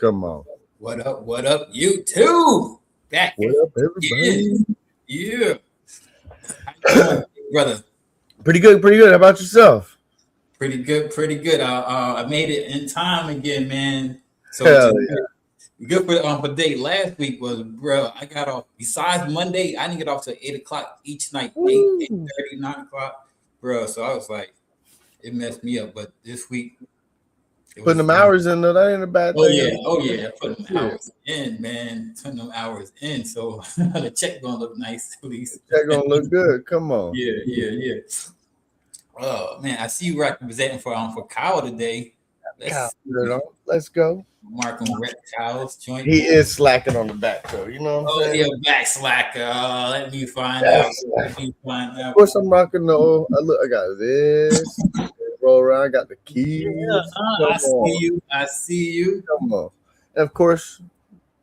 Come on. What up? What up? You too. Back. What up, everybody? Yeah. How you doing, brother? Pretty good. Pretty good. How about yourself? Pretty good. Pretty good. I made it in time again, man. So Hell yeah. good for date. Last week was, bro. I got off. Besides Monday, I didn't get off till 8 o'clock each night. 8:30, 9 o'clock, bro. So I was like, it messed me up. But this week, Putting them hours in, though, that ain't a bad thing. Oh yeah, putting them hours in, man. Putting them hours in, so the check gonna look nice at least. Check gonna look good. Come on. Yeah. Oh man, I see you representing for Kyle today. Let's go. Mark on reptiles joint. He is slacking on the back, though. You know what I'm saying? Yeah, back slacker. Let me find out. Of course, I'm rocking the. I got this. Roll around. I got the keys. Yeah, I see you. Come on. And of course,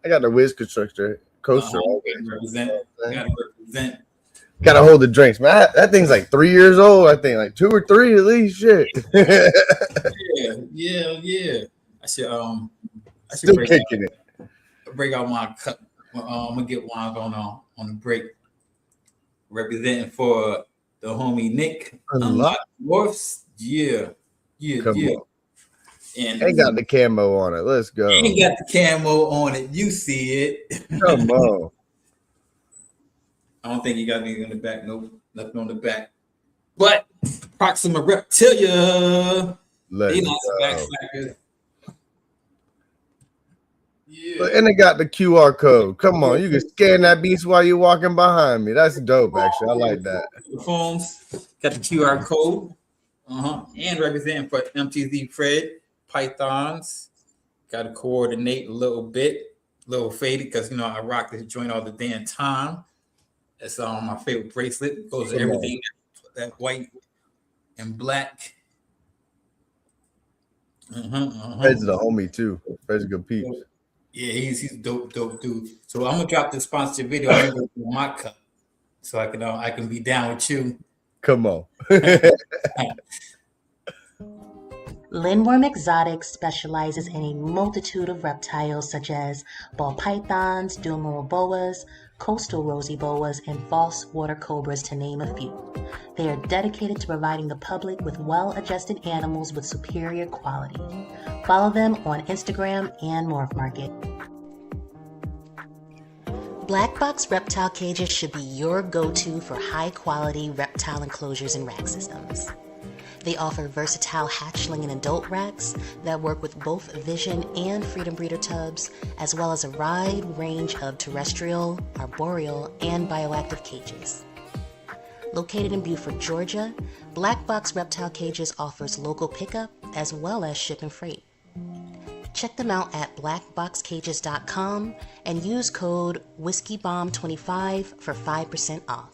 I got the Wiz coaster. Gotta represent. Gotta hold the drinks, man. That thing's like 3 years old. I think like 2 or 3 at least. Shit. Yeah. I should Still kicking it. Break out my cup. I'm gonna get one on the break. Representing for the homie Nick. Unlock Dwarfs. Yeah. Come on. And they got the camo on it. Let's go. Ain't got the camo on it. You see it. Come on. I don't think he got anything on the back. Nope, nothing on the back. But Proxima Reptilia. Let's go. Yeah. And they got the QR code. Come on, you can scan that beast while you're walking behind me. That's dope, actually. I like that. The phones got the QR code. And representing for MTZ Fred Pythons. Got to coordinate a little bit, a little faded because I rock this joint all the damn time. That's my favorite bracelet. Goes to everything that white and black. Fred's the homie too. Fred's a good peep. Yeah, he's dope dude. So I'm gonna drop the sponsored video. I'm gonna do my cup so I can be down with you. Come on. Lindworm Exotics specializes in a multitude of reptiles such as ball pythons, dual boas, coastal rosy boas, and false water cobras, to name a few. They are dedicated to providing the public with well-adjusted animals with superior quality. Follow them on Instagram and Morph Market. Black Box Reptile Cages should be your go-to for high-quality reptile enclosures and rack systems. They offer versatile hatchling and adult racks that work with both Vision and Freedom Breeder tubs, as well as a wide range of terrestrial, arboreal, and bioactive cages. Located in Beaufort, Georgia, Black Box Reptile Cages offers local pickup as well as ship and freight. Check them out at blackboxcages.com and use code WhiskeyBomb25 for 5% off.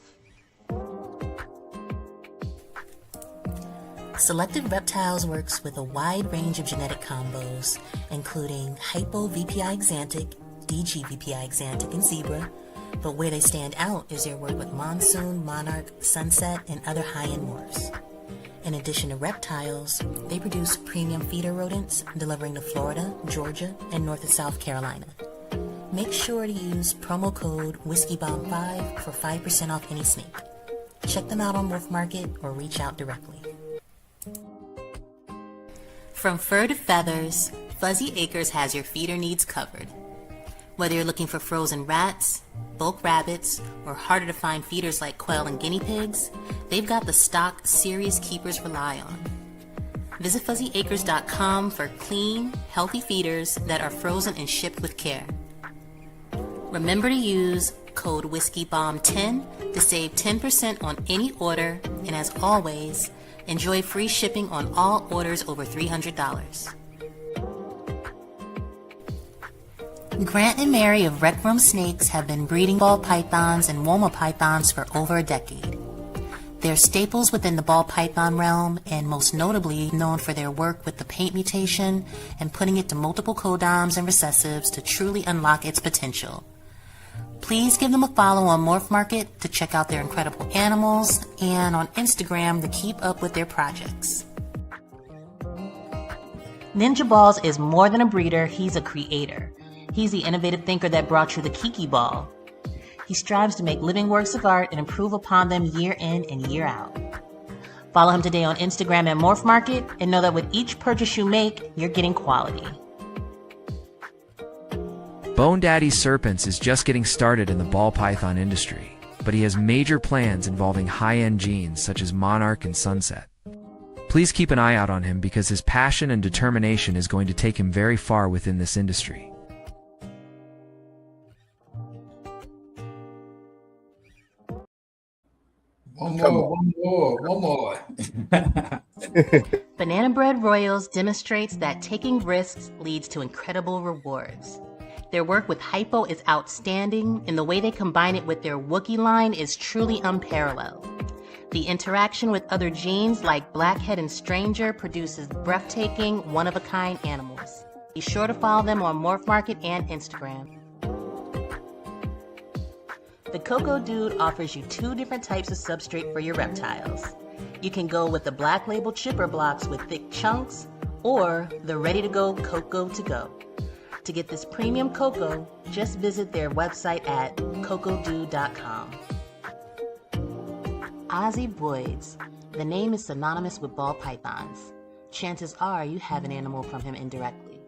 Selected Reptiles works with a wide range of genetic combos, including Hypo VPI Xanthic, DG VPI Xanthic, and Zebra, but where they stand out is their work with Monsoon, Monarch, Sunset, and other high-end morphs. In addition to reptiles, they produce premium feeder rodents, delivering to Florida, Georgia, and North and South Carolina. Make sure to use promo code WhiskeyBomb5 for 5% off any snake. Check them out on Morph Market or reach out directly. From fur to feathers, Fuzzy Acres has your feeder needs covered. Whether you're looking for frozen rats, bulk rabbits, or harder to find feeders like quail and guinea pigs, they've got the stock serious keepers rely on. Visit fuzzyacres.com for clean, healthy feeders that are frozen and shipped with care. Remember to use code WhiskeyBomb10 to save 10% on any order, and as always, enjoy free shipping on all orders over $300. Grant and Mary of Rec Room Snakes have been breeding ball pythons and Woma pythons for over a decade. They're staples within the ball python realm, and most notably known for their work with the paint mutation and putting it to multiple codoms and recessives to truly unlock its potential. Please give them a follow on Morph Market to check out their incredible animals, and on Instagram to keep up with their projects. Ninja Balls is more than a breeder, he's a creator. He's the innovative thinker that brought you the Kiki Ball. He strives to make living works of art and improve upon them year in and year out. Follow him today on Instagram at Morph Market and know that with each purchase you make, you're getting quality. Bone Daddy Serpents is just getting started in the ball python industry, but he has major plans involving high-end genes such as Monarch and Sunset. Please keep an eye out on him because his passion and determination is going to take him very far within this industry. One more. Banana Bread Royals demonstrates that taking risks leads to incredible rewards. Their work with Hypo is outstanding, and the way they combine it with their Wookiee line is truly unparalleled. The interaction with other genes like Blackhead and Stranger produces breathtaking, one-of-a-kind animals. Be sure to follow them on Morph Market and Instagram. The Cocoa Dude offers you 2 different types of substrate for your reptiles. You can go with the Black Label chipper blocks with thick chunks, or the ready-to-go Cocoa to go. To get this premium cocoa, just visit their website at cocodude.com. Ozzy Boyds. The name is synonymous with ball pythons. Chances are you have an animal from him indirectly.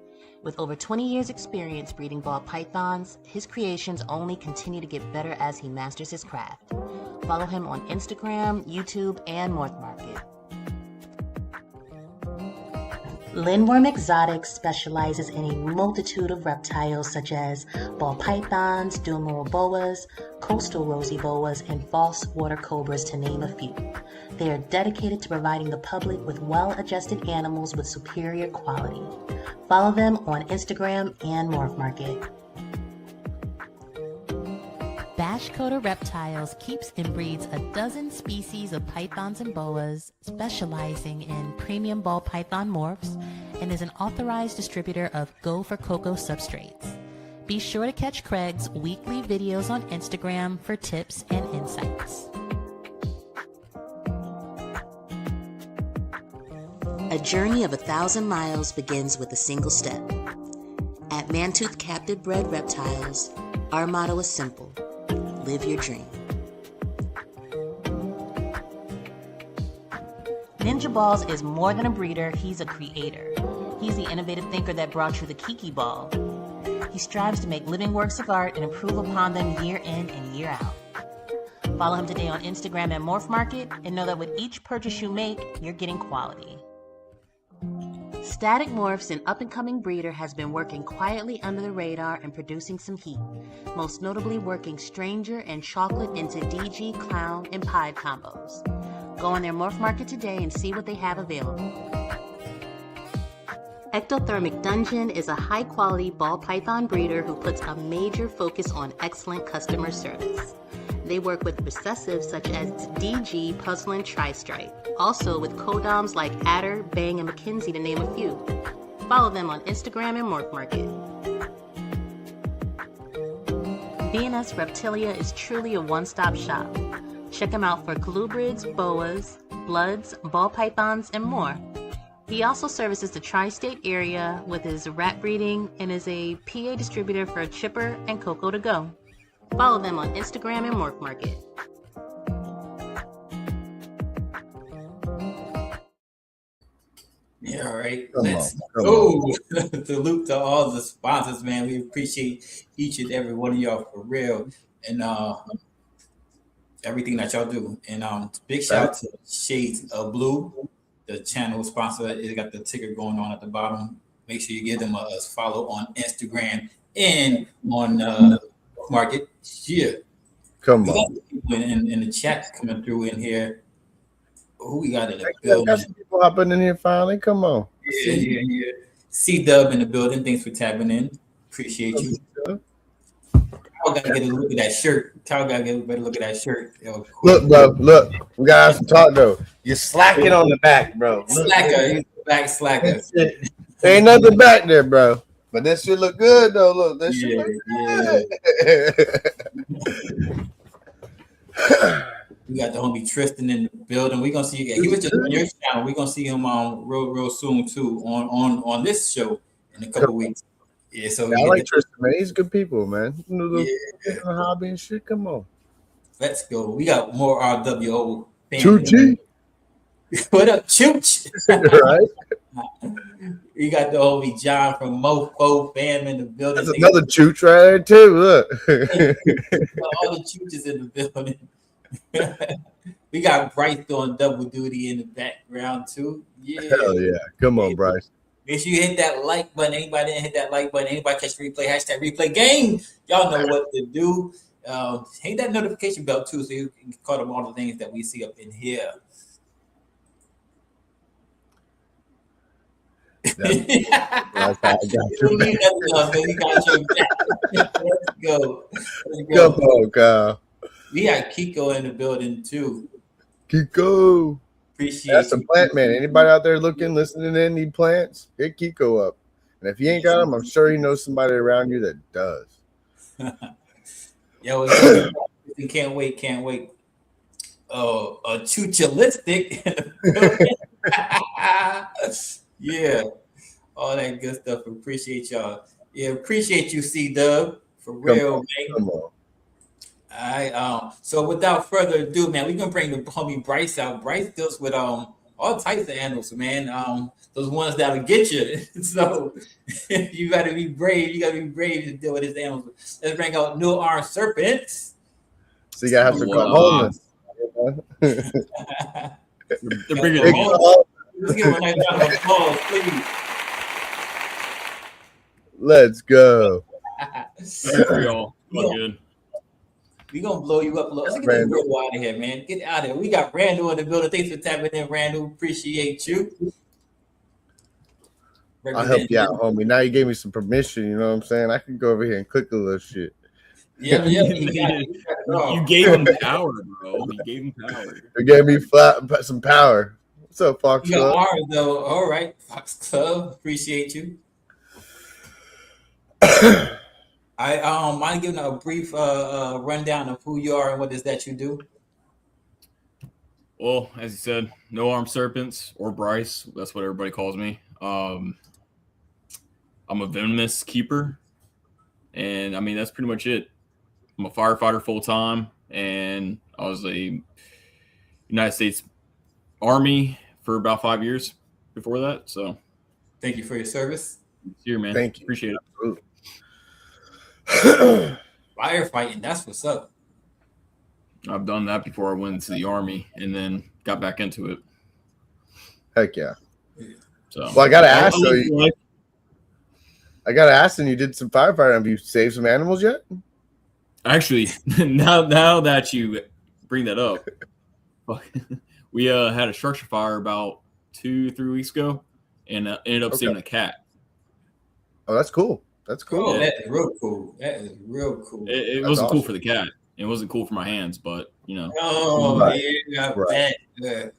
With over 20 years experience breeding ball pythons, his creations only continue to get better as he masters his craft. Follow him on Instagram, YouTube, and Morph Market. Lindworm Exotics specializes in a multitude of reptiles such as ball pythons, duomoral boas, coastal rosy boas, and false water cobras, to name a few. They are dedicated to providing the public with well-adjusted animals with superior quality. Follow them on Instagram and Morph Market. Bashcoda Reptiles keeps and breeds a dozen species of pythons and boas, specializing in premium ball python morphs, and is an authorized distributor of Go for Cocoa substrates. Be sure to catch Craig's weekly videos on Instagram for tips and insights. A journey of 1,000 miles begins with a single step. At Mantooth Captive Bred Reptiles, our motto is simple: live your dream. Ninja Balls is more than a breeder, he's a creator. He's the innovative thinker that brought you the Kiki Ball. He strives to make living works of art and improve upon them year in and year out. Follow him today on Instagram at Morph Market and know that with each purchase you make, you're getting quality. Static Morphs, an up-and-coming breeder, has been working quietly under the radar and producing some heat, most notably working Stranger and Chocolate into DG, Clown, and Pied combos. Go on their Morph Market today and see what they have available. Ectothermic Dungeon is a high-quality ball python breeder who puts a major focus on excellent customer service. They work with recessives such as DG, Puzzle, and Tri-Stripe, also with codoms like Adder, Bang, and McKinsey, to name a few. Follow them on Instagram and Morph Market. B&S Reptilia is truly a one-stop shop. Check him out for colubrids, boas, bloods, ball pythons, and more. He also services the tri-state area with his rat breeding and is a PA distributor for Chipper and Cocoa to Go. Follow them on Instagram and Morph Market. Yeah, all right. Come Let's on. go. Salute to all the sponsors, man. We appreciate each and every one of y'all for real, and everything that y'all do. And big shout out to Shades of Blue, the channel sponsor. It got the ticker going on at the bottom. Make sure you give them a follow on Instagram and on Market. Yeah. Come We got on. people in the chat coming through in here. Who we got in the building? Got some people hopping in here finally. Come on. Yeah. C-Dub in the building. Thanks for tapping in. Appreciate you. Kyle got to get a look at that shirt. Kyle got to get a better look at that shirt. Yo, Look, bro. Look. We got to have some talk, though. You're slacking on the back, bro. Look. Slacker. Back slacker. There ain't nothing back there, bro. But that shit look good, though. Look. That shit look good. We got the homie Tristan in the building. We're gonna see you. He was just on your channel. We're gonna see him real soon too on this show in a couple weeks. Yeah, so I like Tristan, man. He's good people, man. Yeah. Hobby and shit. Come on. Let's go. We got more RWO fans. Choochie. What up, Chooch? Right? We got the homie John from Mofo fam in the building. That's another chooch right there, too. Look. All the chooches in the building. We got Bryce doing double duty in the background, too. Yeah. Hell yeah. Come on, Bryce. Make sure you hit that like button. Anybody didn't hit that like button? Anybody catch replay? Hashtag replay game. Y'all know what to do. Hit that notification bell, too, so you can caught up all the things that we see up in here. That's how I got you. Let's go. Come on, Kyle. We got Kiko in the building too. Kiko. Appreciate That's a plant man. Anybody out there looking, listening in, need plants? Hit Kiko up. And if he ain't got them, I'm sure he knows somebody around you that does. Yo, can't wait. A chuchalistic. Yeah, all that good stuff. Appreciate y'all. Yeah, appreciate you, C-Dub, for real, man. Come on. All right. So without further ado, man, we're gonna bring the homie Bryce out. Bryce deals with all types of animals, man. Those ones that'll get you. So you gotta be brave. You gotta be brave to deal with his animals. Let's bring out No Arms Serpents. So you gotta have to come homeless. They're bringing them home. Let's give him a nice round of applause, please. Let's go. For y'all. Good. We gonna blow you up a little. Let's get this Randall out of here, man. Get out of here. We got Randall in the building. Thanks for tapping in, Randall. Appreciate you. I'll help you out, homie. Now you gave me some permission. You know what I'm saying? I can go over here and click a little shit. Yeah. You gave him power, bro. You gave him power. You gave me some power. What's up, Fox You got Club? ours, though. All right, Fox Club. Appreciate you. I mind giving a brief rundown of who you are and what is that you do. Well, as you said, No Arms Serpents or Bryce. That's what everybody calls me. I'm a venomous keeper, and I mean that's pretty much it. I'm a firefighter full time, and I was a United States Army for about 5 years before that. So, thank you for your service. Here, man. Thank you. Appreciate it. Firefighting, that's what's up. I've done that before I went into the Army, and then got back into it. Heck yeah. So, well, I gotta ask. I gotta ask. And you did some firefighting. Have you saved some animals yet? Actually, now that you bring that up, we had a structure fire about 2-3 weeks ago, and ended up saving a cat. Oh, that's cool. That's cool. Oh, that is real cool. That is real cool. It wasn't awesome. Cool for the cat. It wasn't cool for my hands, but you know. Oh, right. Yeah, right. That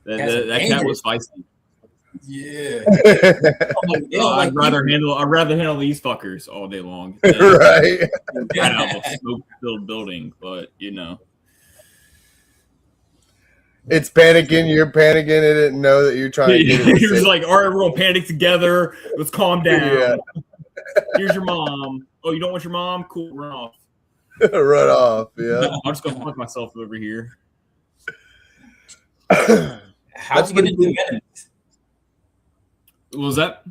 cat was feisty. Yeah. I'd rather handle these fuckers all day long. Right. Right out of a smoke-filled building, but you know. It's panicking. You're panicking. It didn't know that you're trying to get it. He was like, all right, we're going to panic together. Let's calm down. Yeah. Here's your mom. Oh, you don't want your mom? Cool, run off. Run off, yeah. I'm just going to fuck myself over here. How'd you get into venomous? What was that?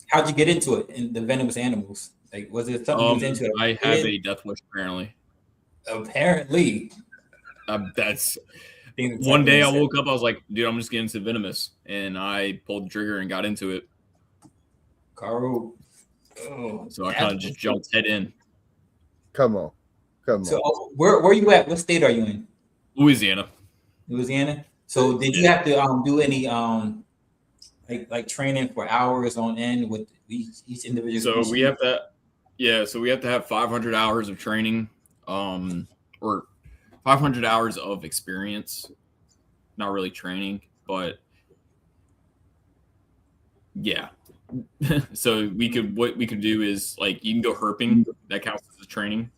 How'd you get into it in the venomous animals? Like, was it something you was into? I have a death wish, apparently. Apparently. That's... One day I woke up, I was like, dude, I'm just getting into venomous. And I pulled the trigger and got into it. Carl. So I kind of just jumped head in. Come on. So where are you at? What state are you in? Louisiana. So did you have to do any like training for hours on end with each individual? So species? we have to have 500 hours of training, or 500 hours of experience. Not really training, but yeah. So what we could do is like you can go herping. That counts as training.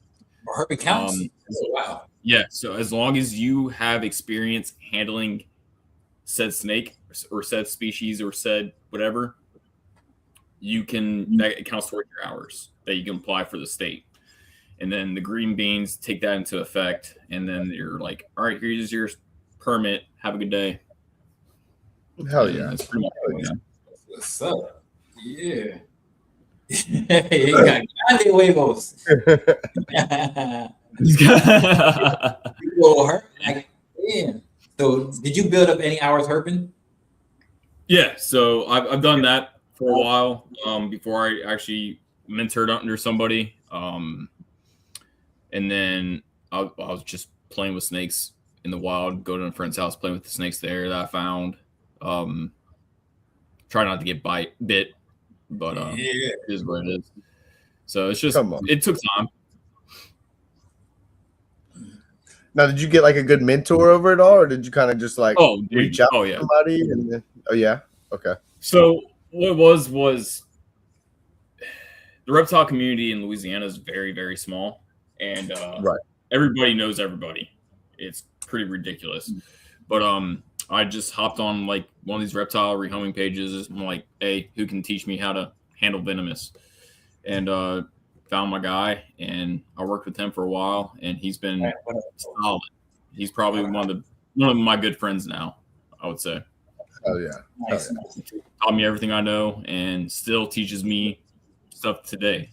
Herping counts. Wow. Yeah. So as long as you have experience handling said snake or said species or said whatever, you can that counts towards your hours that you can apply for the state. And then the green beans take that into effect, and then you're like, all right, here's your permit. Have a good day. Hell And yeah. that's pretty much it, man. What's up? Yeah. You got grande huevos. He's got- People hurt. Like, damn. So, did you build up any hours herping? Yeah, so I've done that for a while before I actually mentored under somebody. And then I was just playing with snakes in the wild, go to a friend's house, playing with the snakes there that I found. Try not to get bit, but it is what it is. So it's just, it took time. Now, did you get like a good mentor over it all, or did you kind of just like reach out to somebody? And then, okay. So what it was the reptile community in Louisiana is very, very small. And everybody knows everybody. It's pretty ridiculous. But I just hopped on like one of these reptile rehoming pages. I'm like, hey, who can teach me how to handle venomous? And found my guy, and I worked with him for a while, and he's been solid. He's probably one of my good friends now, I would say. Oh yeah. Nice. Taught me everything I know and still teaches me stuff today.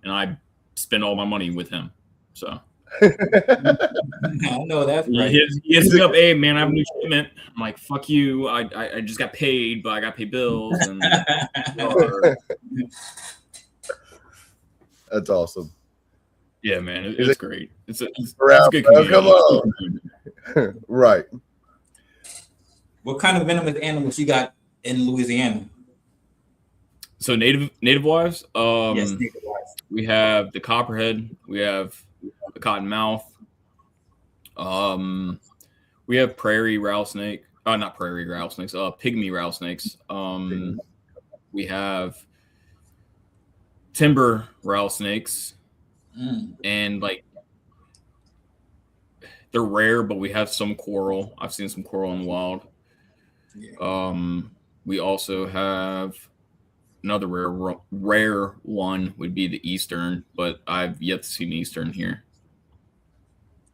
And I spend all my money with him. So I know that's right. He hits me up, hey man, I have a new shipment. I'm like, fuck you. I just got paid, but I got to pay bills. And that's awesome. Yeah, man, it's great. It's a good community. Come on. Right. What kind of venomous animals you got in Louisiana? So native wives. Yes, native wives. We have the copperhead. We have the cottonmouth. We have prairie rattlesnake. Not prairie rattlesnakes. Pygmy rattlesnakes. We have timber rattlesnakes, and like they're rare, but we have some coral. I've seen some coral in the wild. Yeah. We also have another rare one would be the eastern, but I've yet to see an eastern here.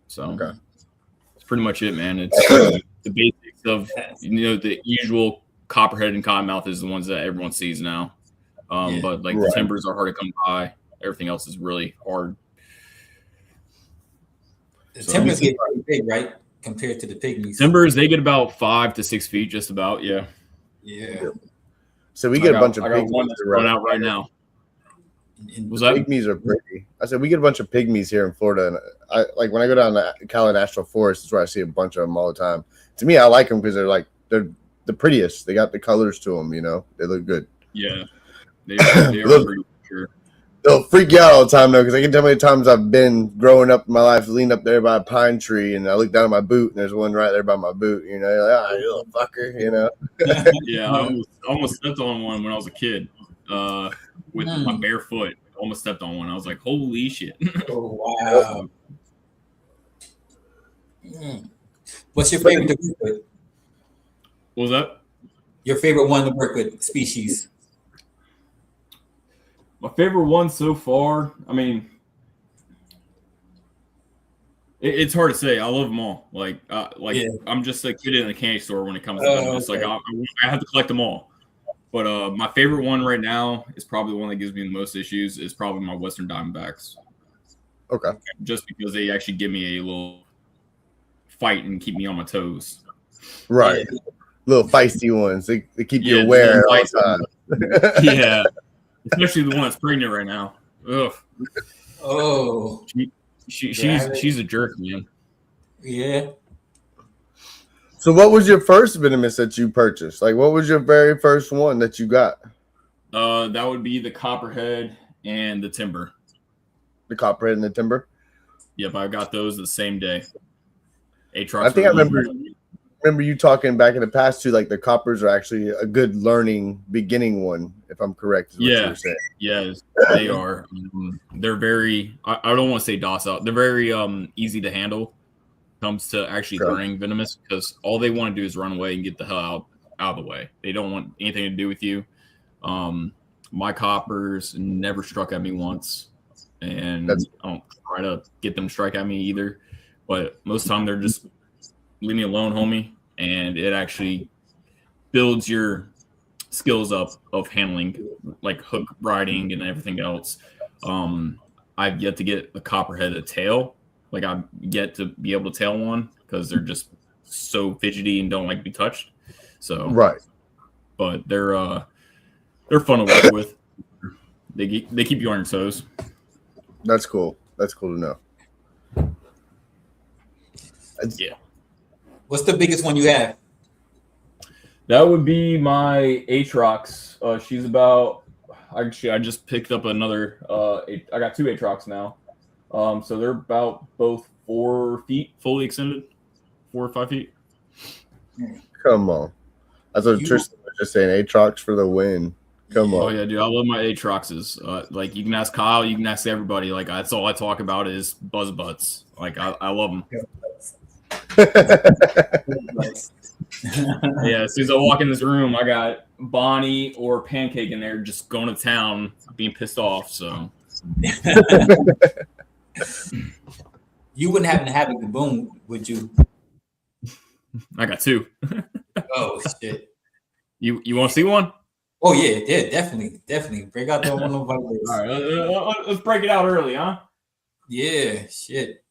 So that's pretty much it, man. It's the basics of the usual copperhead and cottonmouth is the ones that everyone sees now. But like the timbers are hard to come by. Everything else is really hard. The timbers get pretty big, right? Compared to the pygmies. Timbers, they get about 5 to 6 feet, just about. Yeah. So we get a bunch of pygmies one that's running out right now. Was that? Pygmies are pretty. I said we get a bunch of pygmies here in Florida, and I like when I go down to Cali National Forest, is where I see a bunch of them all the time. To me, I like them because they're the prettiest. They got the colors to them. They look good. Yeah, they are pretty sure. They'll freak you out all the time though, because I can tell how many times I've been growing up in my life, leaned up there by a pine tree, and I look down at my boot, and there's one right there by my boot. You're like, you little fucker, Yeah, I almost stepped on one when I was a kid. With my bare foot, almost stepped on one. I was like, holy shit. Oh, wow. What's your favorite to work with? What was that? Your favorite one to work with species? My favorite one so far, I mean, it's hard to say. I love them all. I'm just a kid in a candy store when it comes to venomous. Okay. Like I have to collect them all. But my favorite one right now is probably the one that gives me the most issues. Is probably my Western Diamondbacks. Okay. Just because they actually give me a little fight and keep me on my toes. Right. Yeah. Little feisty ones. They keep you aware all the time. Yeah. Especially the one that's pregnant right now. Ugh. Oh. She's a jerk, man. Yeah. So what was your first venomous that you purchased? Like, what was your very first one that you got? That would be the copperhead and the timber. The copperhead and the timber? Yep, I got those the same day. I think I remember you talking back in the past too, like the coppers are actually a good learning beginning one, if I'm correct. Yeah, yes, they are. They're very, I don't want to say docile. They're very easy to handle. comes to actually learning venomous, because all they want to do is run away and get the hell out of the way. They don't want anything to do with you. My coppers never struck at me once, and I don't try to get them to strike at me either. But most of the time, they're just leave me alone, homie, and it actually builds your skills up of handling, like hook riding and everything else. I've yet to get a copperhead a tail. Like, I've yet to be able to tail one because they're just so fidgety and don't like to be touched. So but they're fun to work with. They keep you on your toes. That's cool. That's cool to know. Yeah. What's the biggest one you have? That would be my Aatrox. She's about. Actually, I just picked up another. I got 2 Aatrox now. So they're about both 4 feet, fully extended, 4 or 5 feet. Come on. That's what Tristan was just saying. Aatrox for the win. Come on. Oh yeah, dude, I love my Aatroxes. Like, you can ask Kyle, you can ask everybody. Like, that's all I talk about is buzz butts. Like, I love them. Yeah, as soon as I walk in this room, I got Bonnie or Pancake in there just going to town, being pissed off. So you wouldn't happen to have a Gaboon, would you? I got 2. Oh shit! You want to see one? Oh yeah, definitely. Break out that one of those. All right, let's break it out early, huh? Yeah, shit.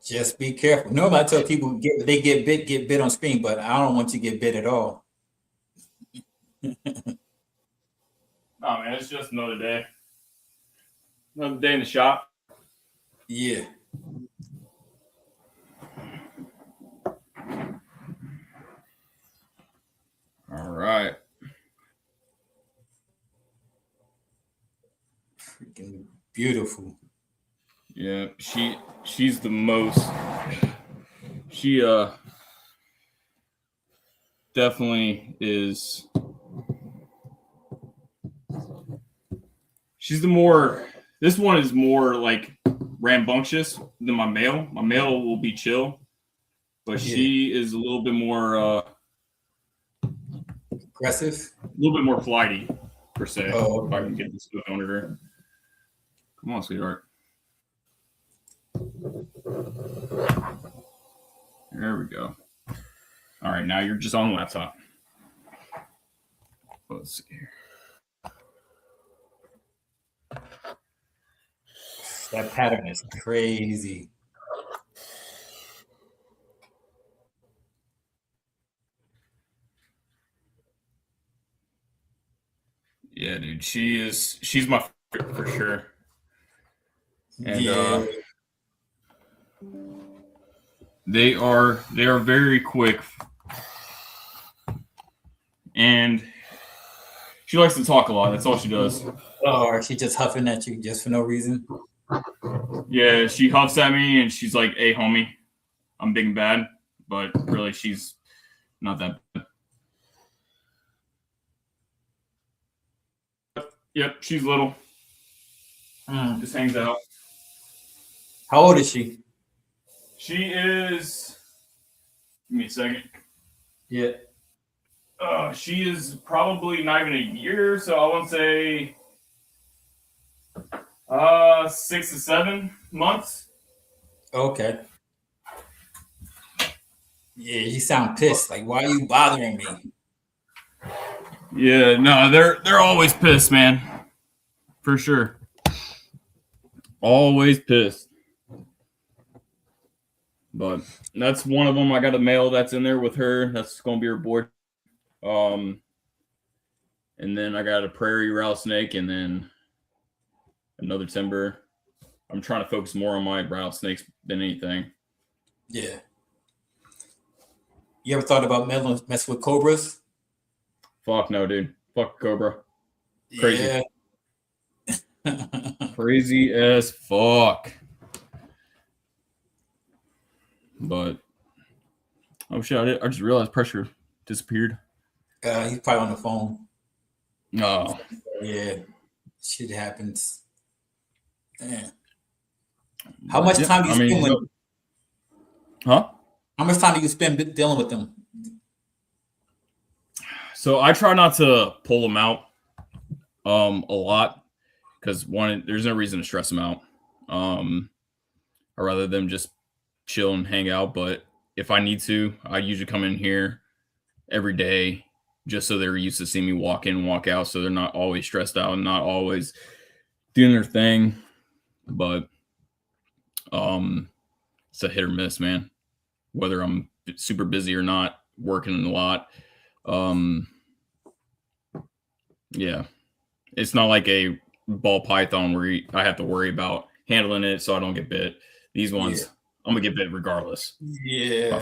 Just be careful. Normally, I tell people get bit on screen, but I don't want you to get bit at all. Oh man, it's just another day. Another day in the shop. Yeah. All right. Freaking beautiful. Yeah, she's the most. She definitely is. She's the more. This one is more like rambunctious than my male. My male will be chill, but she is a little bit more aggressive, a little bit more flighty per se. Oh, if I can get this foot under her. Come on, sweetheart. There we go. All right, now you're just on the laptop. Let's see here. That pattern is crazy. Yeah, dude, she's my favorite for sure. And they are very quick, and she likes to talk a lot. That's all she does. Oh, or she just huffing at you just for no reason? Yeah, she huffs at me and she's like, "Hey, homie, I'm big and bad," but really, she's not that bad. Yep, she's little. Just hangs out. How old is she? She is. Give me a second. Yeah. She is probably not even a year, so I want to say 6 to 7 months. Okay. Yeah, you sound pissed. Like, why are you bothering me? Yeah, no, they're always pissed, man. For sure. Always pissed. But that's one of them. I got a male that's in there with her. That's gonna be her boy. And then I got a prairie rattlesnake, and then another timber. I'm trying to focus more on my rattlesnakes than anything. Yeah. You ever thought about messing with cobras? Fuck no, dude. Fuck cobra. Crazy. Yeah. Crazy as fuck. But oh shit! I just realized pressure disappeared. He's probably on the phone. Oh Yeah, shit happens. Man. How much time do you spend with? Huh? How much time do you spend dealing with them? So I try not to pull them out a lot because one, there's no reason to stress them out. I'd rather them just chill and hang out. But if I need to, I usually come in here every day just so they're used to seeing me walk in and walk out, so they're not always stressed out and not always doing their thing. But it's a hit or miss, man. Whether I'm super busy or not, working a lot. Yeah, it's not like a ball python where I have to worry about handling it so I don't get bit. These ones, I'm gonna get bit regardless. Yeah.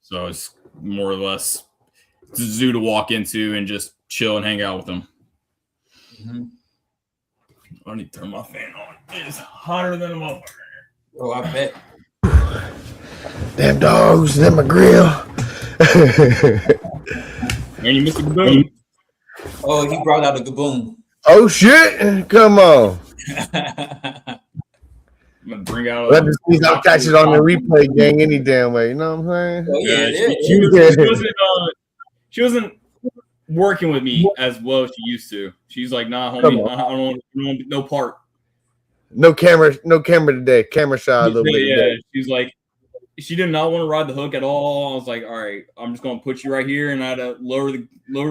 So it's more or less it's a zoo to walk into and just chill and hang out with them. Mm-hmm. I need to turn my fan on. It's hotter than a motherfucker. Oh, I bet. Damn dogs, them a grill. And you missed a gaboon. Oh, he brought out a gaboon. Oh shit! Come on. I'm gonna bring out. I'll catch it on the replay, gang, any damn way. You know what I'm saying? Oh, yeah, she wasn't working with me as well as she used to. She's like, nah, homie, I don't want no part. No camera today. Camera shy a little bit. Yeah, today. she's like, she did not want to ride the hook at all. I was like, all right, I'm just gonna put you right here, and I had to lower the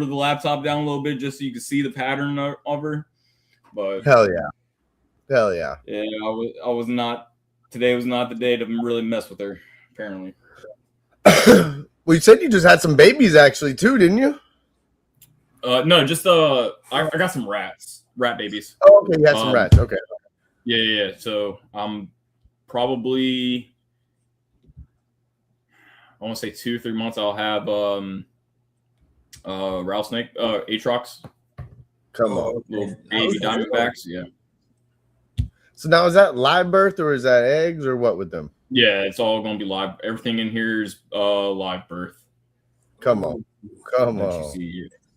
laptop down a little bit just so you can see the pattern of her. But hell yeah. Yeah, I was not. Today was not the day to really mess with her. Apparently. Well, you said you just had some babies actually too, didn't you? No, just I got some rat babies. Oh, okay, you had some rats. Okay. Yeah. So I'm probably, I want to say 2 or 3 months. I'll have rattlesnake, Aatrox. Come on, little baby diamondbacks. Yeah. So now is that live birth or is that eggs or what with them? Yeah, it's all gonna be live. Everything in here is live birth. Come on.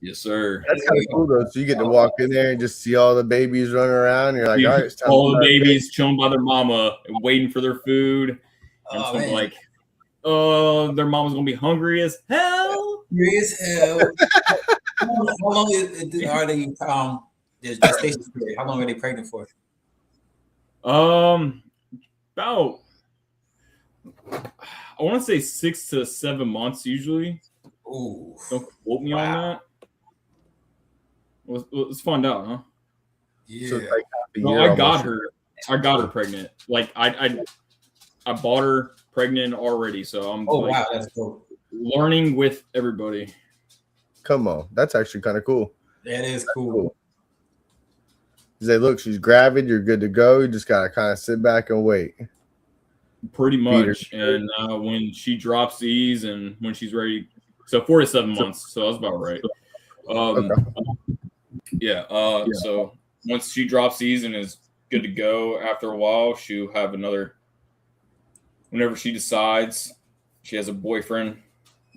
Yes, sir. That's kind of cool though. So you get to walk in there and just see all the babies running around. You're like, all right, it's time all the babies chilling by their mama and waiting for their food. And it's gonna be like, their mama's gonna be hungry as hell. Hungry as hell. How long are they? The gestation period? How long are they pregnant for? About, I want to say 6 to 7 months usually. Ooh, don't quote me on that. Let's find out, huh? Yeah. So like I got her pregnant. Like I bought her pregnant already, so I'm wow, that's cool. Learning with everybody. Come on, that's actually kind of cool. That is cool. You say, look, she's gravid. You're good to go. You just gotta kind of sit back and wait. Pretty much. And when she drops these, and when she's ready, so 4 to 7 months. So that's about right. Okay. Yeah. So once she drops these and is good to go, after a while, she'll have another. Whenever she decides she has a boyfriend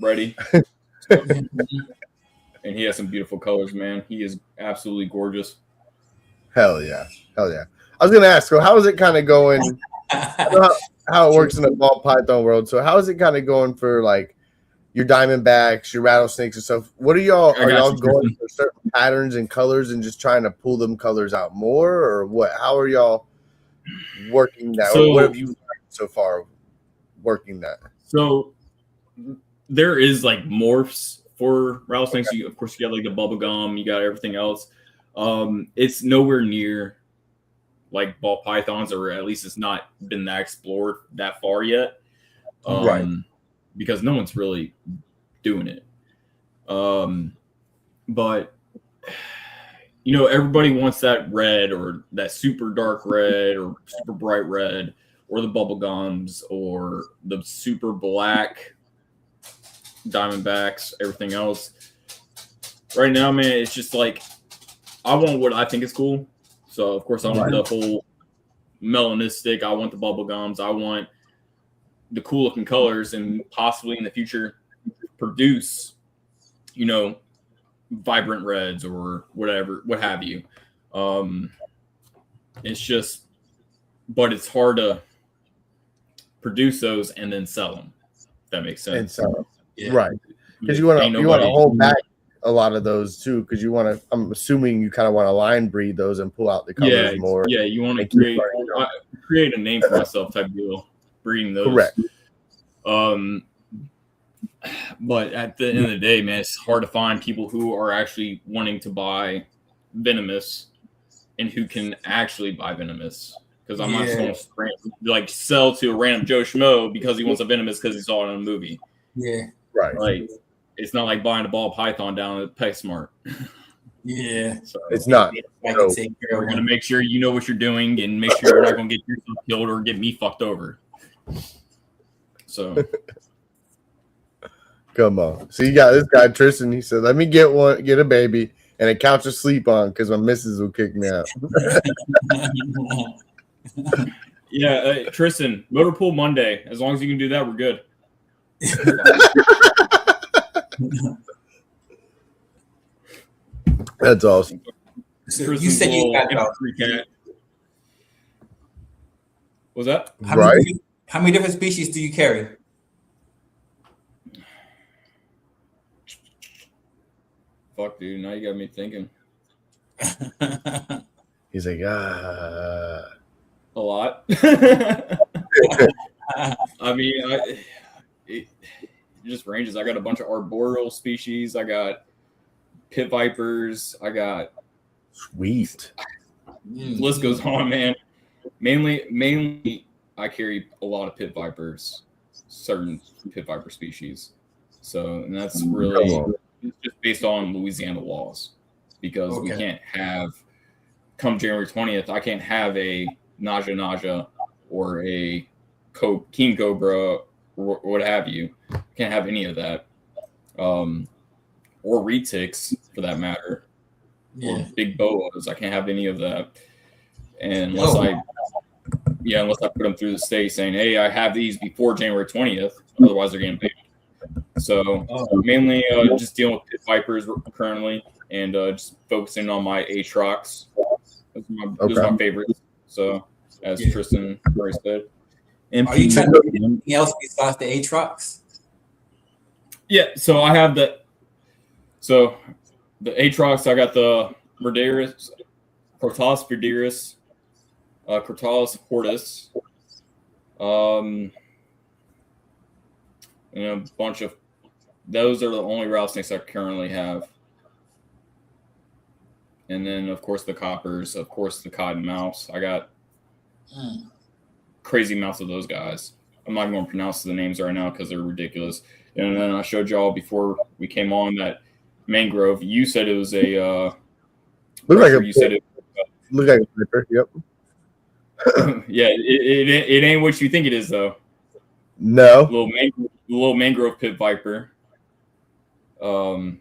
ready. And he has some beautiful colors, man. He is absolutely gorgeous. Hell yeah. I was gonna ask, so how is it kind of going? I know how it works in the ball python world. So how is it kind of going for like your diamondbacks, your rattlesnakes and stuff? What are y'all going for certain patterns and colors and just trying to pull them colors out more, or what? How are y'all working that? So, or what have you learned so far working that? So there is like morphs for rattlesnakes. Of course, you got like the bubble gum, you got everything else. It's nowhere near like ball pythons, or at least it's not been that explored that far yet. Right. Because no one's really doing it. But everybody wants that red or that super dark red or super bright red or the bubble gums or the super black Diamondbacks, everything else. Right now, man, it's just like I want what I think is cool. So, of course, I want the whole melanistic. I want the bubble gums. I want the cool looking colors and possibly in the future produce, vibrant reds or whatever, what have you. It's just, but it's hard to produce those and then sell them. If that makes sense. And sell them. Yeah. Right. Because you want to hold back a lot of those too, because I'm assuming you kind of want to line breed those and pull out the colors more. Yeah, you want to create a name for myself type deal, breeding those. Correct. But at the end of the day, man, it's hard to find people who are actually wanting to buy venomous and who can actually buy venomous. Because I'm not just going to sell to a random Joe Schmo because he wants a venomous because he saw it in a movie. Yeah. Right. Like, it's not like buying a ball python down at PetSmart. Yeah. So it's not. We're going to make sure you know what you're doing and make sure you're not going to get yourself killed or get me fucked over. So. Come on. So you got this guy, Tristan. He said, let me get a baby and a couch to sleep on because my missus will kick me out. Yeah, Tristan, motor pool Monday. As long as you can do that, we're good. That's awesome. So you said you got cat. Was that? How many different species do you carry? Fuck, dude. Now you got me thinking. He's like, a lot. I mean, it just ranges. I got a bunch of arboreal species. I got pit vipers. I got sweet. The list goes on, man. Mainly, I carry a lot of pit vipers, certain pit viper species. So, and that's really just based on Louisiana laws, because we can't have, come January 20th, I can't have a Naja or a king cobra or what have you. Can't have any of that, or retics for that matter, or big boas. I can't have any of that, and unless I put them through the state saying, hey, I have these before January 20th, otherwise they're getting paid. So mainly just dealing with pit vipers currently, and just focusing on my Aatrox. Those are my favorites. So as Tristan already said. Are you trying to do anything else besides the Aatrox? Yeah, so I have the Aatrox. I got the Verdaris, Crotalus Verdaris, Crotalus Hortus, and a bunch of those are the only rattlesnakes I currently have. And then, of course, the coppers, of course, the cottonmouths. I got crazy amounts of those guys. I'm not even going to pronounce the names right now because they're ridiculous. And then I showed y'all before we came on that mangrove. You said it was a. Look like a viper. Yep. Yeah, it ain't what you think it is though. No. Little mangrove pit viper. And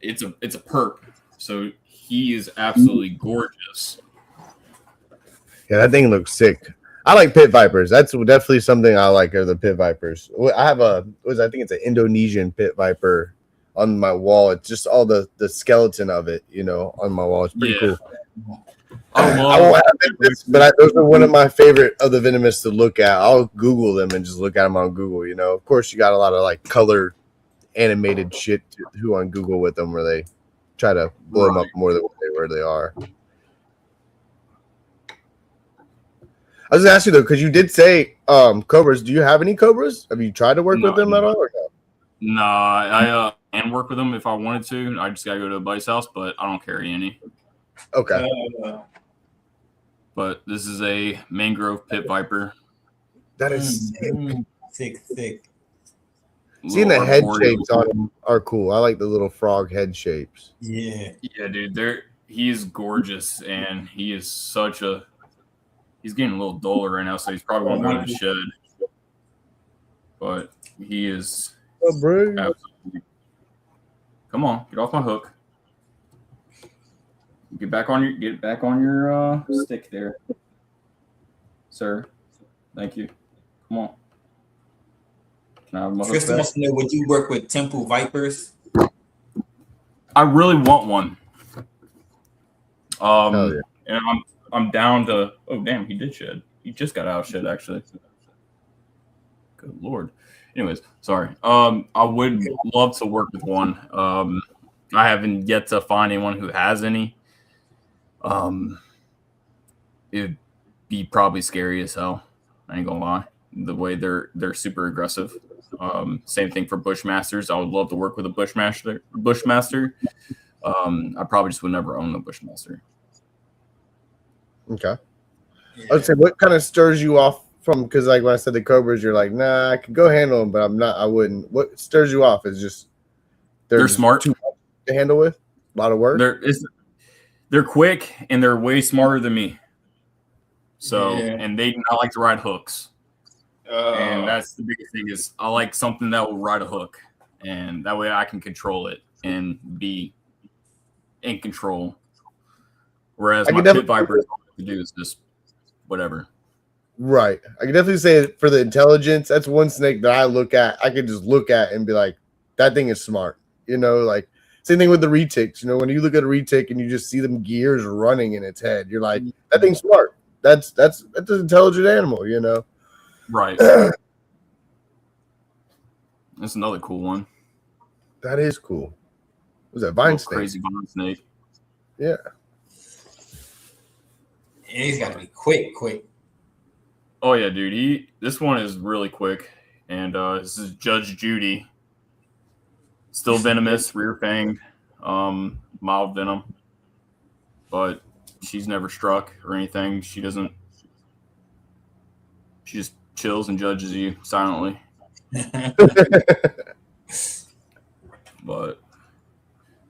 it's a perp. So he is absolutely gorgeous. Yeah, that thing looks sick. I like pit vipers. That's definitely something I like, are the pit vipers. I have I think it's an Indonesian pit viper on my wall. It's just all the skeleton of it, on my wall. It's pretty cool. I won't have venomous, but those are one of my favorite of the venomous to look at. I'll Google them and just look at them on Google. Of course, you got a lot of like color animated shit too on Google with them, where they try to blow them up more than where they are. I was gonna ask you though, because you did say cobras. Do you have any cobras? Have you tried to work with them at all? Or no? No, I can work with them if I wanted to. I just gotta go to a buddy's house, but I don't carry any. Okay. But this is a mangrove pit viper. That is sick. Seeing the head shapes on them are cool. I like the little frog head shapes. Yeah, dude. he is gorgeous, and he is such a. He's getting a little duller right now, so he's probably going to go to the shed. But he is absolutely. Come on, get off my hook. Get back on your stick there, sir. Thank you. Come on. Can I have my Tristan wants to know, would you work with temple vipers? I really want one. Yeah. And I'm down to. Oh damn, he did shed. He just got out of shed actually. Good lord. Anyways, sorry. I would love to work with one. I haven't yet to find anyone who has any. It'd be probably scary as hell. I ain't gonna lie. The way they're super aggressive. Same thing for Bushmasters. I would love to work with a Bushmaster. I probably just would never own the Bushmaster. Okay. I would say, what kind of stirs you off from? Because like when I said the Cobras, you're like, nah, I could go handle them, but I'm not. I wouldn't. What stirs you off is just they're smart too much to handle with. A lot of work. They're quick and they're way smarter than me. So and they do not like to ride hooks. And that's the biggest thing is I like something that will ride a hook, and that way I can control it and be in control. Whereas my pit vipers, all they do is just whatever. Right. I can definitely say for the intelligence, that's one snake that I look at. I can just look at and be like, that thing is smart. You know, like same thing with the retics. You know, when you look at a retic and you just see them gears running in its head, you're like, that thing's smart. That's an intelligent animal. You know. Right. That's another cool one. That is cool. Was that vine snake? Crazy vine snake. Yeah. And he's got to be quick. Oh yeah, dude. This one is really quick, and this is Judge Judy. Still venomous, rear fanged, mild venom, but she's never struck or anything. She doesn't. She just chills and judges you silently. But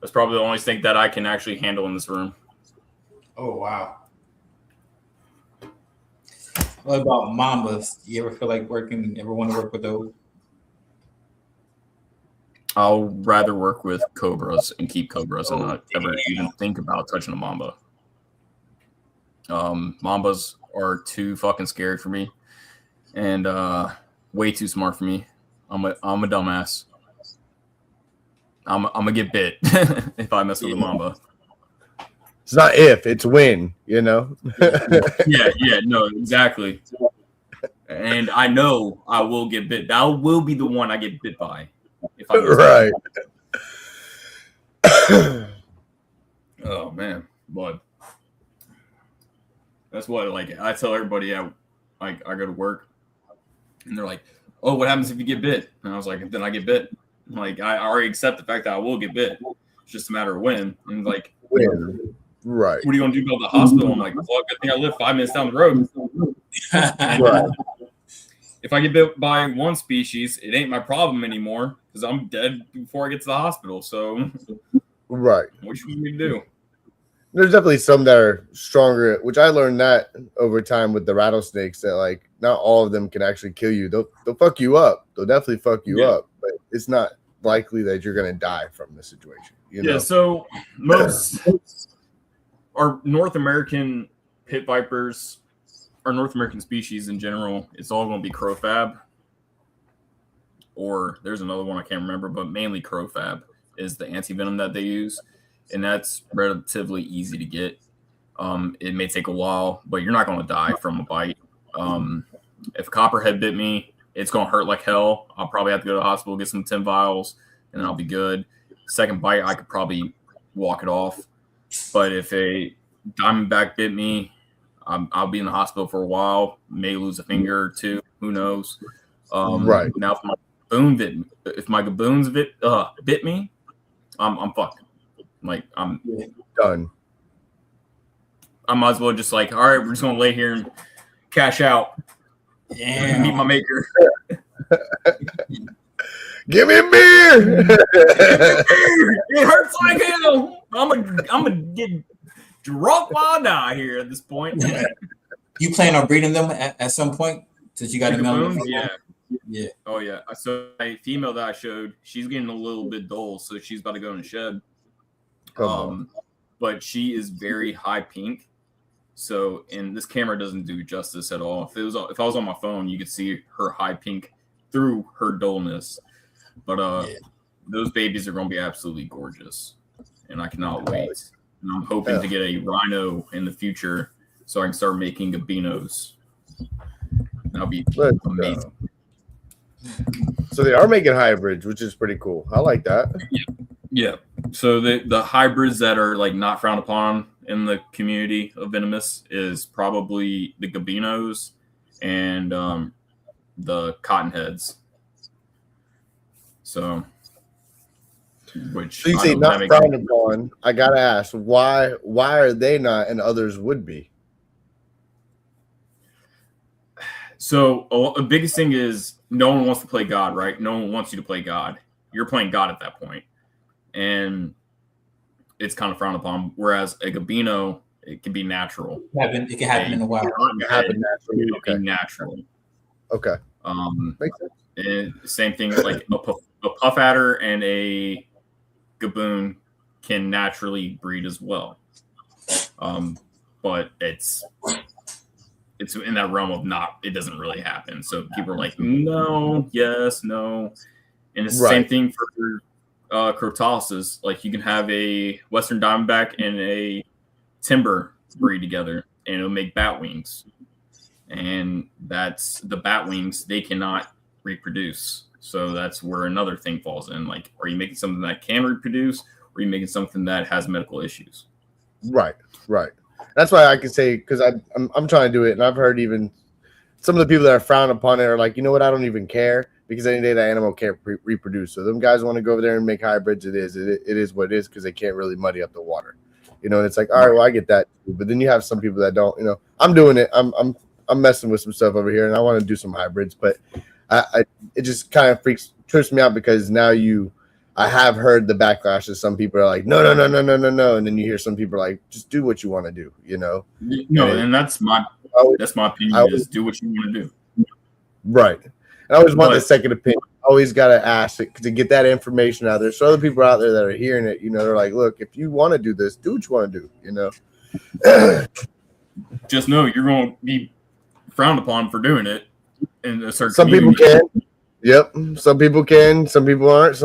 that's probably the only thing that I can actually handle in this room. Oh wow. What about mambas? You ever feel like ever want to work with those? I'll rather work with cobras and keep cobras and not ever even think about touching a mamba. Mambas are too fucking scary for me. And way too smart for me. I'm a dumbass. I'm gonna get bit if I mess with a mamba. It's not if, it's when, you know. No, exactly. And I know I will get bit. That will be the one I get bit by. If I right. Oh man, but that's what I tell everybody I go to work. And they're like, oh, what happens if you get bit? And I was like, then I get bit. Like, I already accept the fact that I will get bit. It's just a matter of when. And like, when? Right. What are you going to do about the hospital? I'm like, well, good thing I live 5 minutes down the road. Right. If I get bit by one species, it ain't my problem anymore because I'm dead before I get to the hospital. So, right. What should we do? There's definitely some that are stronger, which I learned that over time with the rattlesnakes, that like not all of them can actually kill you. They'll fuck you up. They'll definitely fuck you up, but it's not likely that you're going to die from the situation. You know? So most our North American pit vipers, our North American species in general, it's all going to be crowfab. Or there's another one I can't remember, but mainly crowfab is the anti-venom that they use. And that's relatively easy to get. It may take a while, but you're not going to die from a bite. If a copperhead bit me, it's going to hurt like hell. I'll probably have to go to the hospital, get some 10 vials, and then I'll be good. Second bite, I could probably walk it off. But if a diamondback bit me, I'll be in the hospital for a while, may lose a finger or two. Who knows? Right. Now, if my gaboons bit me, I'm fucked. Like, I'm done. I might as well just like, all right, we're just gonna lay here and cash out. Yeah, meet my maker. Give me a beer. It hurts like hell. I'm gonna get drunk while I die here at this point. You plan on breeding them at some point since you got them out? Yeah. Yeah. Oh yeah. So a female that I showed, she's getting a little bit dull, so she's about to go in the shed. But she is very high pink. So, and this camera doesn't do justice at all. If I was on my phone, you could see her high pink through her dullness. But those babies are going to be absolutely gorgeous, and I cannot wait. And I'm hoping to get a rhino in the future, so I can start making gabinos. That'll be amazing. So they are making hybrids, which is pretty cool. I like that. Yeah. So the hybrids that are like not frowned upon in the community of venomous is probably the gabinos and the cottonheads. So you say not frowned upon. I gotta ask, why are they not and others would be? So the biggest thing is no one wants to play God, right? No one wants you to play God. You're playing God at that point. And it's kind of frowned upon. Whereas a gabino, it can be natural. It can happen in the wild. It can happen naturally. It can be natural. Okay. Makes sense. And same thing, like a puff adder and a gaboon can naturally breed as well. But it's in that realm of it doesn't really happen. So people are like, no, yes, no. And it's the same thing for crotalises. Like you can have a Western Diamondback and a timber breed together and it'll make bat wings. And that's the bat wings, they cannot reproduce. So that's where another thing falls in. Like, are you making something that can reproduce, or are you making something that has medical issues? Right. That's why I can say, because I'm trying to do it, and I've heard even some of the people that are frowned upon it are like, you know what, I don't even care, because any day that animal can't reproduce. So them guys want to go over there and make hybrids. It is what it is, because they can't really muddy up the water. And it's like, all right, well, I get that. But then you have some people that don't. I'm doing it. I'm messing with some stuff over here, and I want to do some hybrids, but it just kind of trips me out, because now I have heard the backlash of some people are like, no, and then you hear some people are like, just do what you want to do, and that's my opinion, is do what you want to do. Right. And I always want the second opinion. Always got to ask it to get that information out there, so other people out there that are hearing it, they're like, look, if you want to do this, do what you want to do. Just know you're going to be frowned upon for doing it in a certain some community. People can. Yep. Some people can, some people aren't,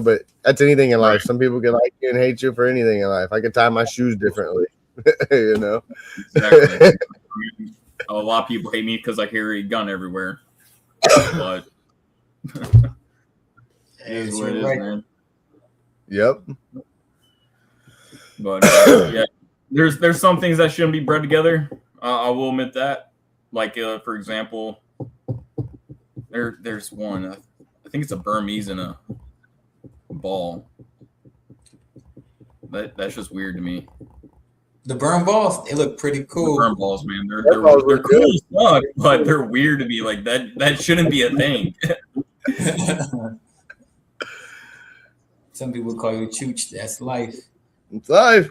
but that's anything in life. Some people can like you and hate you for anything in life. I can tie my shoes differently. Exactly. A lot of people hate me because I carry a gun everywhere. But it is what it is, man. Yep. But there's some things that shouldn't be bred together. I will admit that. Like for example, there's one. I think it's a Burmese and a ball. That's just weird to me. The burn balls, they look pretty cool. The burn balls, man, they're cool as fuck, but they're weird to me. Like that shouldn't be a thing. Some people call you chooch. That's life. It's life.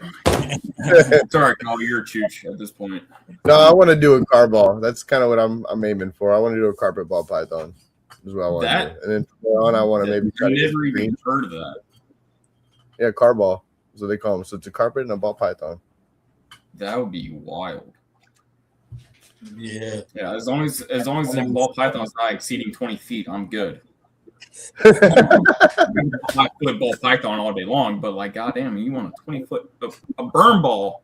Sorry, Kyle, you're a chooch at this point. No, I want to do a car ball. That's kind of what I'm aiming for. I want to do a carpet ball python. Is what I want to do. And then from on, I want to maybe try to never even heard of that. Yeah, car ball. That's what they call them. So it's a carpet and a ball python. That would be wild. Yeah. Yeah, as long as the ball python's not exceeding 20 feet, I'm good. Not good ball python all day long, but like, goddamn, you want a 20-foot a burn ball?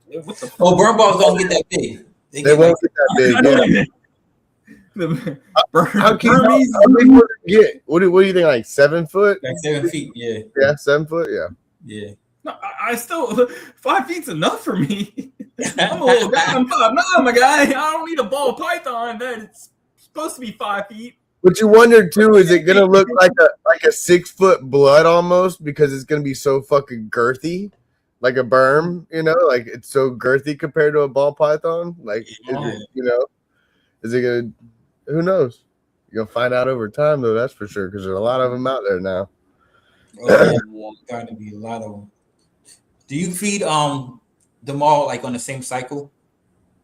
What the fuck? Burn balls don't get that big. They won't get that big. How big would it get? What do you think? Like 7 foot? Like 7 feet. Yeah. Yeah, 7 foot. Yeah. Yeah. No, I still 5 feet's enough for me. I'm a little guy. I'm 5'9", my guy. I don't need a ball python that's supposed to be 5 feet. But you wonder too, is it gonna look like a 6 foot blood almost, because it's gonna be so fucking girthy, like a berm, like it's so girthy compared to a ball python. Like, is it gonna? Who knows? You're gonna find out over time, though. That's for sure, because there's a lot of them out there now. Oh, got to be a lot of them. Do you feed them all like on the same cycle?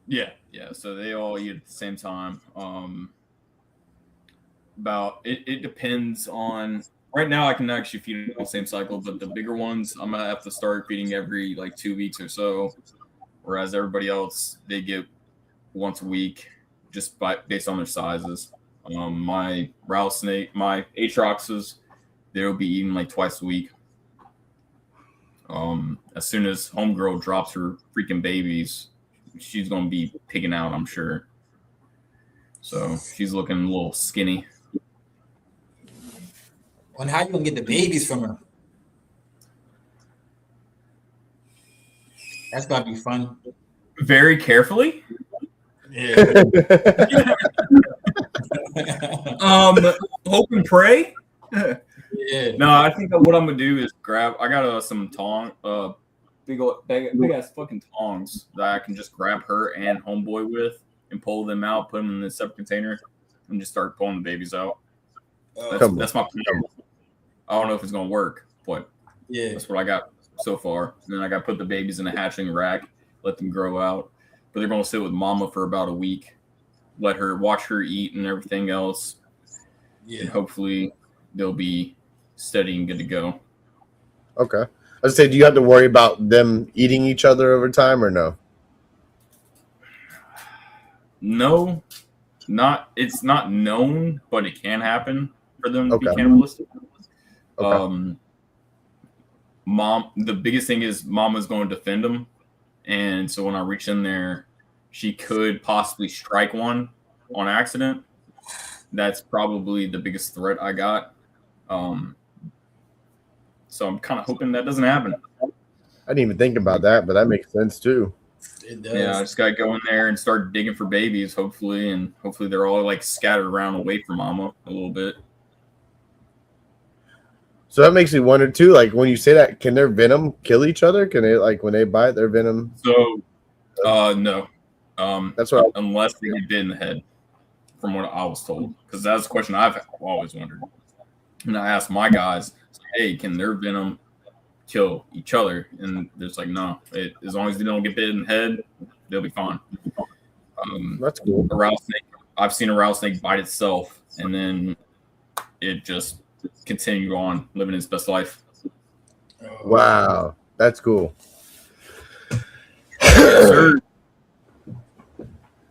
Yeah. So they all eat at the same time. About it depends on. Right now, I can actually feed them on the same cycle, but the bigger ones, I'm gonna have to start feeding every like 2 weeks or so. Whereas everybody else, they get once a week, just based on their sizes. My rattlesnake, my Atroxes, they'll be eating like twice a week. As soon as homegirl drops her freaking babies, she's gonna be pigging out, I'm sure. So she's looking a little skinny. And how you gonna get the babies from her? That's gotta be fun. Very carefully. Yeah. Hope and pray. Yeah. No, I think that what I'm gonna do is grab. I got some big ass fucking tongs that I can just grab her and homeboy with and pull them out, put them in a separate container, and just start pulling the babies out. That's my plan. I don't know if it's gonna work, but Yeah. that's what I got so far. And then I got to put the babies in a hatchling rack, let them grow out. But they're gonna sit with mama for about a week, let her watch her eat and everything else. Yeah. And hopefully they'll be steady and good to go. Okay. I was say, do you have to worry about them eating each other over time or no? No, it's not known, but it can happen for them to be Okay. cannibalistic. Okay. The biggest thing is mama's going to defend them. And so when I reach in there, she could possibly strike one on accident. That's probably the biggest threat I got. So I'm kind of hoping that doesn't happen. I didn't even think about that, but that makes sense too. It does. Yeah, I just got to go in there and start digging for babies, hopefully. And hopefully they're all like scattered around away from mama a little bit. So that makes me wonder too, like when you say that, can their venom kill each other? Can they, like when they bite, their venom? So, no. That's what unless they get bit in the head, from what I was told. Because that's a question I've always wondered. And I asked my guys, hey, can their venom kill each other? And they're just like, no. As long as they don't get bit in the head, they'll be fine. That's cool. A rattlesnake, I've seen a rattlesnake bite itself, and then it just continued on living its best life. Wow, that's cool.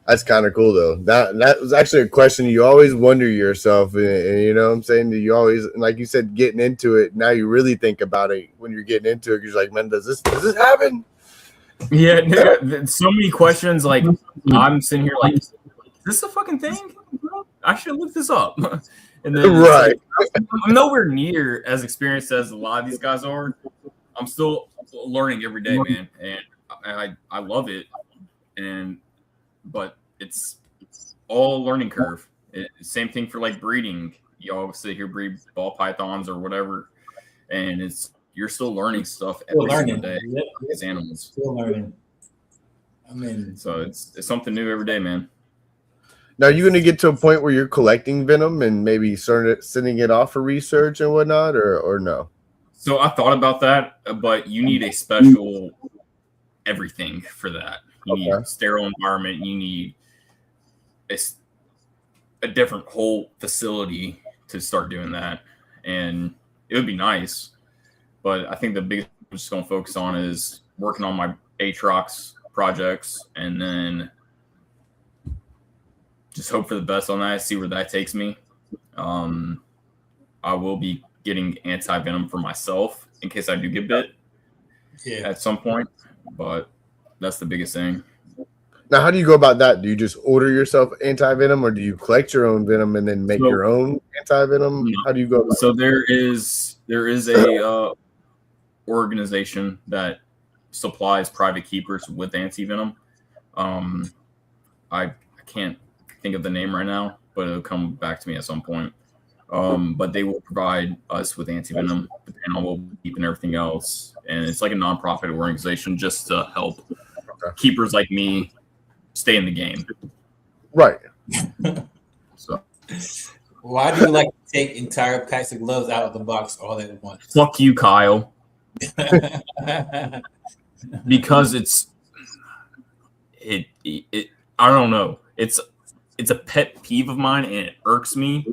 That's kind of cool though. That was actually a question you always wonder yourself, and you know what I'm saying? You always, like you said, getting into it. Now you really think about it when you're getting into it. You're like, man, does this happen? Yeah, so many questions. Like I'm sitting here, like, is this a fucking thing? I should look this up. And then Right. I'm nowhere near as experienced as a lot of these guys are. I'm still learning every day, man, and I love it. But it's all a learning curve. Same thing for like breeding. You always sit here breed ball pythons or whatever, and you're still learning stuff every single day. Yep. These animals. Still learning. I mean, So it's something new every day, man. Now, are you going to get to a point where you're collecting venom and maybe sending it off for research and whatnot, or no? So I thought about that, but you need a special everything for that. You need a sterile environment. You need a different whole facility to start doing that. And it would be nice. But I think the biggest thing I'm just going to focus on is working on my Atrox projects and then just hope for the best on that, see where that takes me. I will be getting anti-venom for myself in case I do get bit at some point. But that's the biggest thing. Now, how do you go about that? Do you just order yourself anti-venom, or do you collect your own venom and then make your own anti-venom? How do you go about So there is a organization that supplies private keepers with anti-venom. I can't think of the name right now, but it'll come back to me at some point. But they will provide us with anti-venom, depending on what we keep and everything else. And it's like a nonprofit organization just to help keepers like me stay in the game. Right. So why do you like to take entire packs of gloves out of the box all at once? fuck you, Kyle. Because I don't know. It's a pet peeve of mine, and it irks me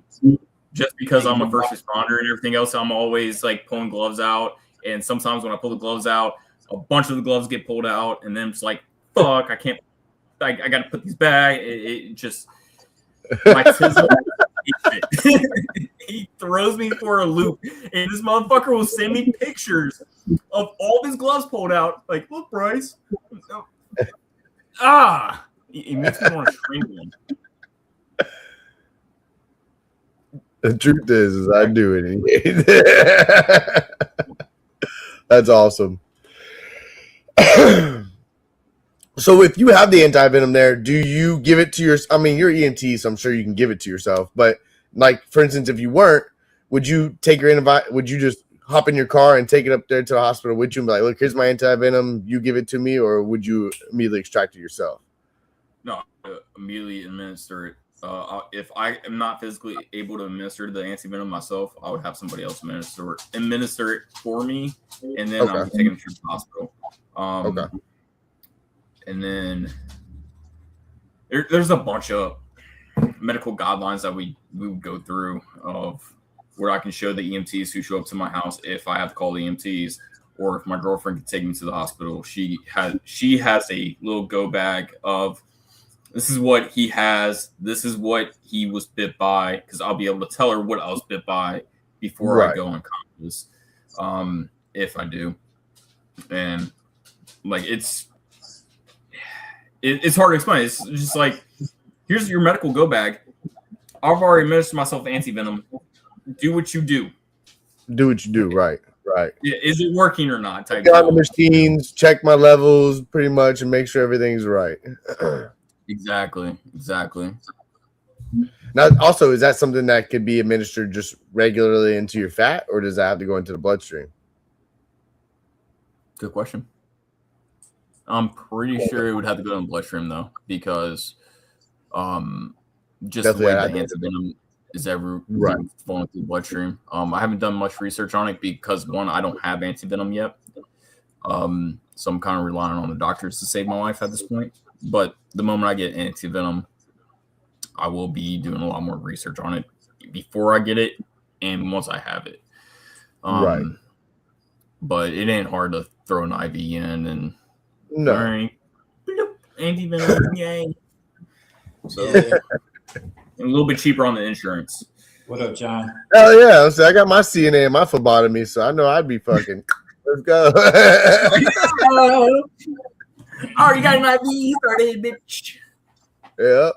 just because I'm a first responder and everything else. I'm always like pulling gloves out, and sometimes when I pull the gloves out, a bunch of the gloves get pulled out, and then it's like, fuck, I can't. I got to put these back. It just my tizzle. He throws me for a loop, and this motherfucker will send me pictures of all his gloves pulled out. Like, look, Bryce. He makes me want to strangle him. The truth is I do it. That's awesome. So if you have the anti-venom there, do you give it to your, I mean, you're EMT, so I'm sure you can give it to yourself. But like, for instance, if you weren't, would you take your would you just hop in your car and take it up there to the hospital with you and be like, look, here's my anti-venom, you give it to me, or would you immediately extract it yourself? No, immediately administer it. If I am not physically able to administer the anti-venom myself, I would have somebody else administer it for me, and then I would take him to the hospital. And then there's a bunch of medical guidelines that we would go through of where I can show the EMTs who show up to my house if I have to call the EMTs, or if my girlfriend can take me to the hospital. She has a little go bag of, this is what he has, this is what he was bit by, because I'll be able to tell her what I was bit by before I go unconscious, if I do. And like it's hard to explain. It's just like, here's your medical go bag. I've already administered myself anti-venom. Do what you do. Do what you do, right. Yeah, is it working or not? Got the machines, check my levels pretty much, and make sure everything's right. Exactly. Now, also, is that something that could be administered just regularly into your fat, or does that have to go into the bloodstream? Good question. I'm pretty sure it would have to go in the bloodstream though, because just the way the anti-venom is flowing through the bloodstream. I haven't done much research on it because, one, I don't have anti-venom yet. So I'm kind of relying on the doctors to save my life at this point. But the moment I get anti-venom, I will be doing a lot more research on it before I get it and once I have it. But it ain't hard to throw an IV in and all right, anti-venom, yay. So a little bit cheaper on the insurance. What up, John? Oh yeah, I got my CNA and my phlebotomy, so I know I'd be fucking. Let's go. Oh, you got an IV started, bitch. Yeah.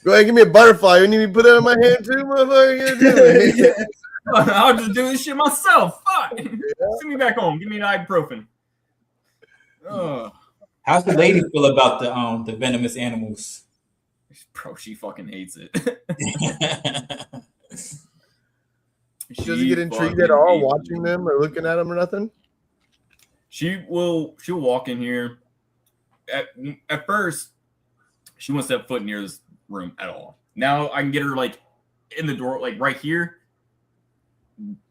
Go ahead and give me a butterfly. You need me to put that in my hand too, motherfucker? I'll just do this shit myself. Fuck. Send me back home. Give me an ibuprofen. How's the lady feel about the venomous animals? Bro, she fucking hates it. She doesn't get intrigued at all watching them or looking at them or nothing? She'll walk in here. At first, she won't step foot near this room at all. Now I can get her like in the door, like right here,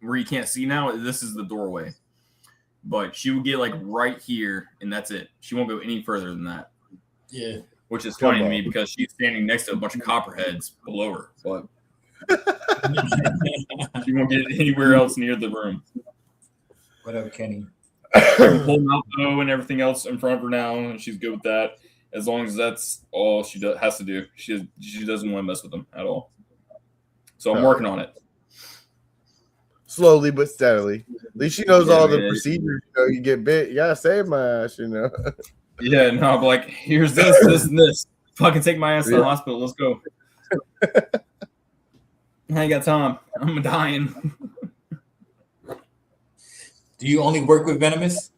where you can't see now. This is the doorway. But she will get like right here, and that's it. She won't go any further than that. Yeah. Which is funny to me because she's standing next to a bunch of copperheads below her. But she won't get anywhere else near the room. Whatever, Kenny. Pull mouth though and everything else in front of her now, and she's good with that. As long as that's all she has to do. She doesn't want to mess with them at all. So I'm working on it. Slowly but steadily. At least she knows all the procedures. You know, you get bit, you gotta save my ass, you know. Yeah, no, I'm like, here's this, and this. Fucking take my ass to the hospital. Let's go. I ain't got time. I'm dying. Do you only work with venomous?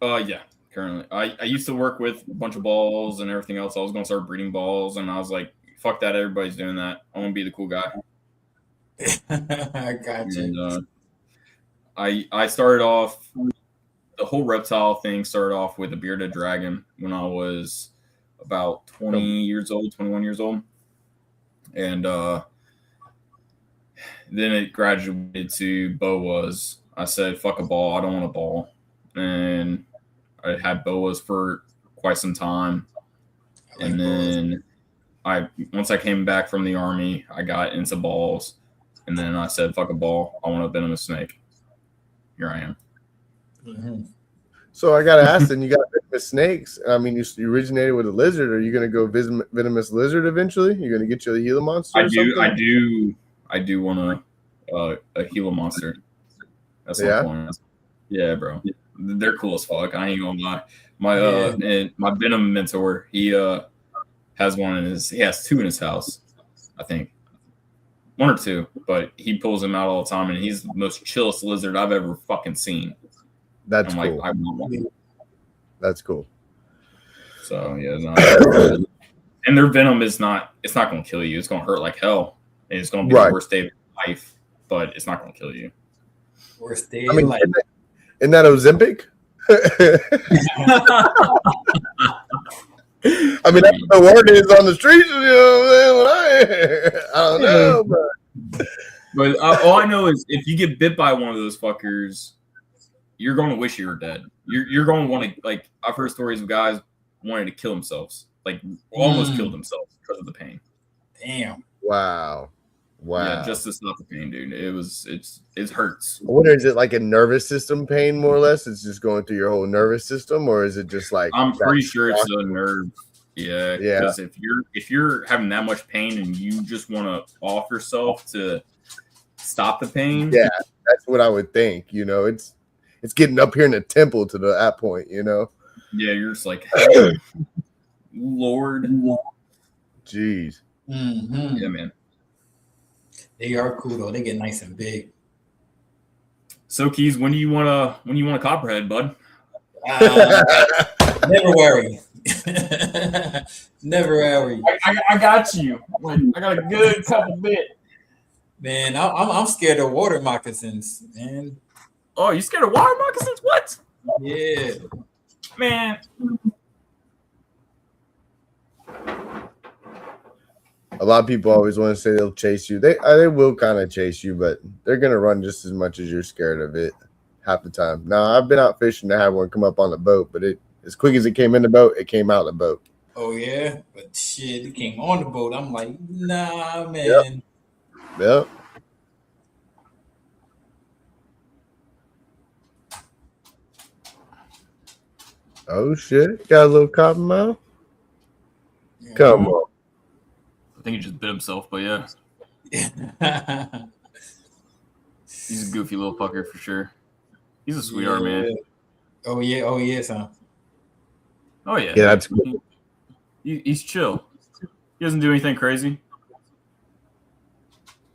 Yeah, currently. I used to work with a bunch of balls and everything else. I was gonna start breeding balls, and I was like, fuck that, everybody's doing that. I wanna be the cool guy. I got you. And, I started off, the whole reptile thing started off with a bearded dragon when I was about 21 years old. And then it graduated to boas. I said, fuck a ball. I don't want a ball. And I had boas for quite some time. And then once I came back from the Army, I got into balls. And then I said, fuck a ball. I want a venomous snake. Here I am. Mm-hmm. So I got to ask then, you got venomous snakes. I mean, you originated with a lizard. Are you going to go venomous lizard eventually? You're going to get you a Gila monster I do want a Gila monster at some point. Yeah, bro. They're cool as fuck. I ain't gonna lie. And my venom mentor, he has two in his house, I think. 1 or 2, but he pulls them out all the time, and he's the most chillest lizard I've ever fucking seen. That's cool. Like, I want one. That's cool. So yeah, no. And their venom it's not gonna kill you. It's gonna hurt like hell. And it's gonna be the worst day of your life, but it's not gonna kill you. Worst day of your life. Isn't that Ozempic? I mean, that's what the word is on the streets. You know what I'm saying? I don't know, but all I know is if you get bit by one of those fuckers, you're going to wish you were dead. You're going to want to, like, I've heard stories of guys wanting to kill themselves, like almost killed themselves because of the pain. Damn. Wow. Yeah, just to stop the pain, dude. It hurts. I wonder, is it like a nervous system pain, more or less? It's just going through your whole nervous system, or is it just like? I'm pretty sure it's a nerve. Yeah. Because if you're having that much pain and you just want to off yourself to stop the pain, yeah, that's what I would think. You know, it's getting up here in the temple to that point. You know. Yeah, you're just like, Lord. Jeez. Mm-hmm. Yeah, man. They are cool though. They get nice and big. So, Keys, when do you want a copperhead, bud? Never worry. Never worry. I got you. I got a good couple bit. Man, I'm scared of water moccasins, man. Oh, you scared of water moccasins? What? Yeah, man. A lot of people always want to say they'll chase you. They will kind of chase you, but they're gonna run just as much as you're scared of it half the time. Now, I've been out fishing to have one come up on the boat, but as quick as it came in the boat, it came out the boat. Oh yeah, but shit, it came on the boat. I'm like, nah, man. Yep. Oh shit! Got a little cottonmouth. Yeah. Come on. I think he just bit himself, but yeah. He's a goofy little fucker for sure. He's a sweetheart, man. Oh yeah, son. Oh yeah. Yeah, that's cool. He's chill. He doesn't do anything crazy.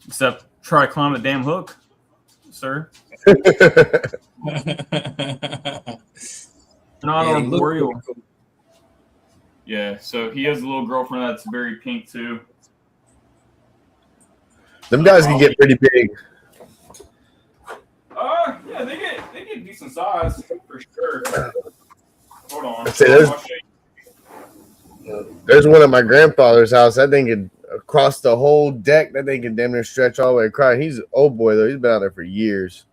Except try to climb the damn hook, sir. Not arboreal. Cool. Yeah, so he has a little girlfriend that's very pink too. Them guys can get pretty big. Yeah, they get decent size for sure. Hold on. There's one at my grandfather's house. That thing could across the whole deck. That thing can damn near stretch all the way across. He's an old boy though. He's been out there for years.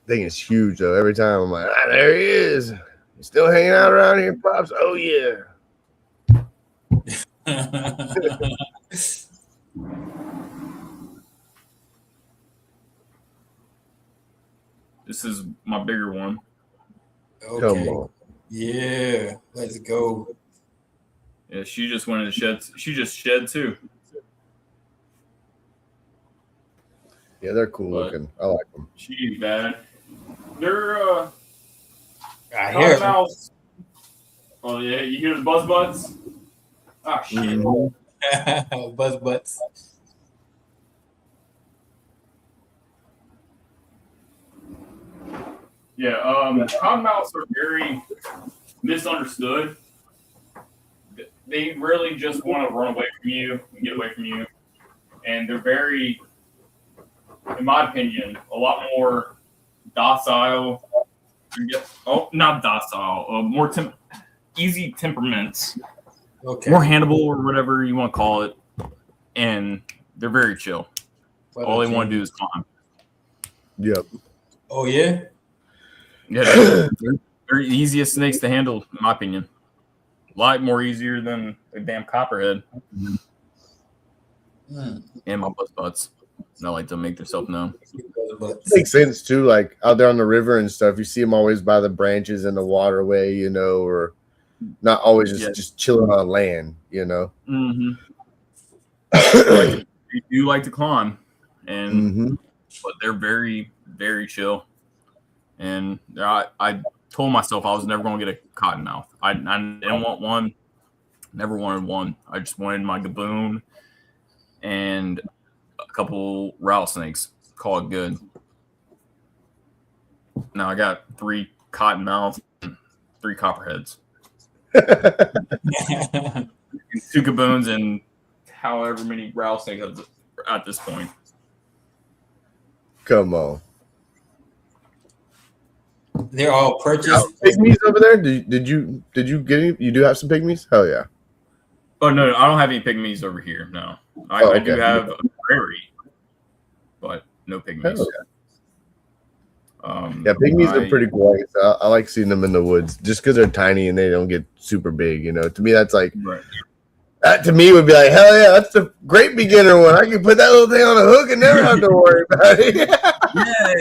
Thing is huge though. Every time I'm like, there he is. He's still hanging out around here, Pops. Oh yeah. This is my bigger one. Okay. Come on. Yeah, let's go. Yeah, she just went in the shed. She just shed too. Yeah, they're cool looking. I like them. She ain't bad. They're I hear them. Oh yeah, you hear the buzz butts? Ah shit. Mm-hmm. Buzz butts. Yeah, cottonmouths are very misunderstood. They really just want to run away from you and get away from you. And they're very, in my opinion, a lot more docile. Not docile. More easy temperaments. Okay. More handleable or whatever you want to call it. And they're very chill. All they want to do is climb. Yep. Oh yeah. Yeah, They're the easiest snakes to handle, in my opinion. A lot more easier than a damn copperhead. And my butts. I like to make themselves known. Makes sense too. Like out there on the river and stuff, you see them always by the branches in the waterway, you know, or not always just chilling on land, you know. They do like to climb, and but they're very, very chill. And I told myself I was never going to get a cottonmouth. I didn't want one. Never wanted one. I just wanted my gaboon and a couple rattlesnakes. Call it good. Now I got 3 cottonmouths and 3 copperheads. 2 gaboons and however many rattlesnakes at this point. Come on. They're all purchased. Pygmies over there? Did you get any? You do have some pygmies? Hell yeah. Oh no, I don't have any pygmies over here. No, I do have a prairie, but no pygmies. Yeah, pygmies are pretty cool. I like seeing them in the woods just because they're tiny and they don't get super big. You know, to me that's like that. To me would be like, hell yeah, that's the great beginner one. I can put that little thing on a hook and never have to worry about it. Yeah,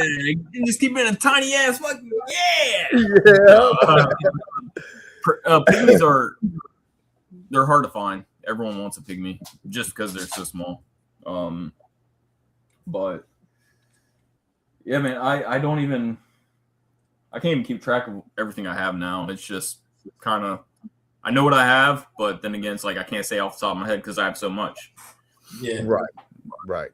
you just keep it in a tiny ass fucking pygmies they're hard to find. Everyone wants a pygmy just because they're so small. But yeah, man, I can't even keep track of everything I have now. It's just kind of, I know what I have, but then again, it's like I can't say off the top of my head because I have so much. Yeah. Right.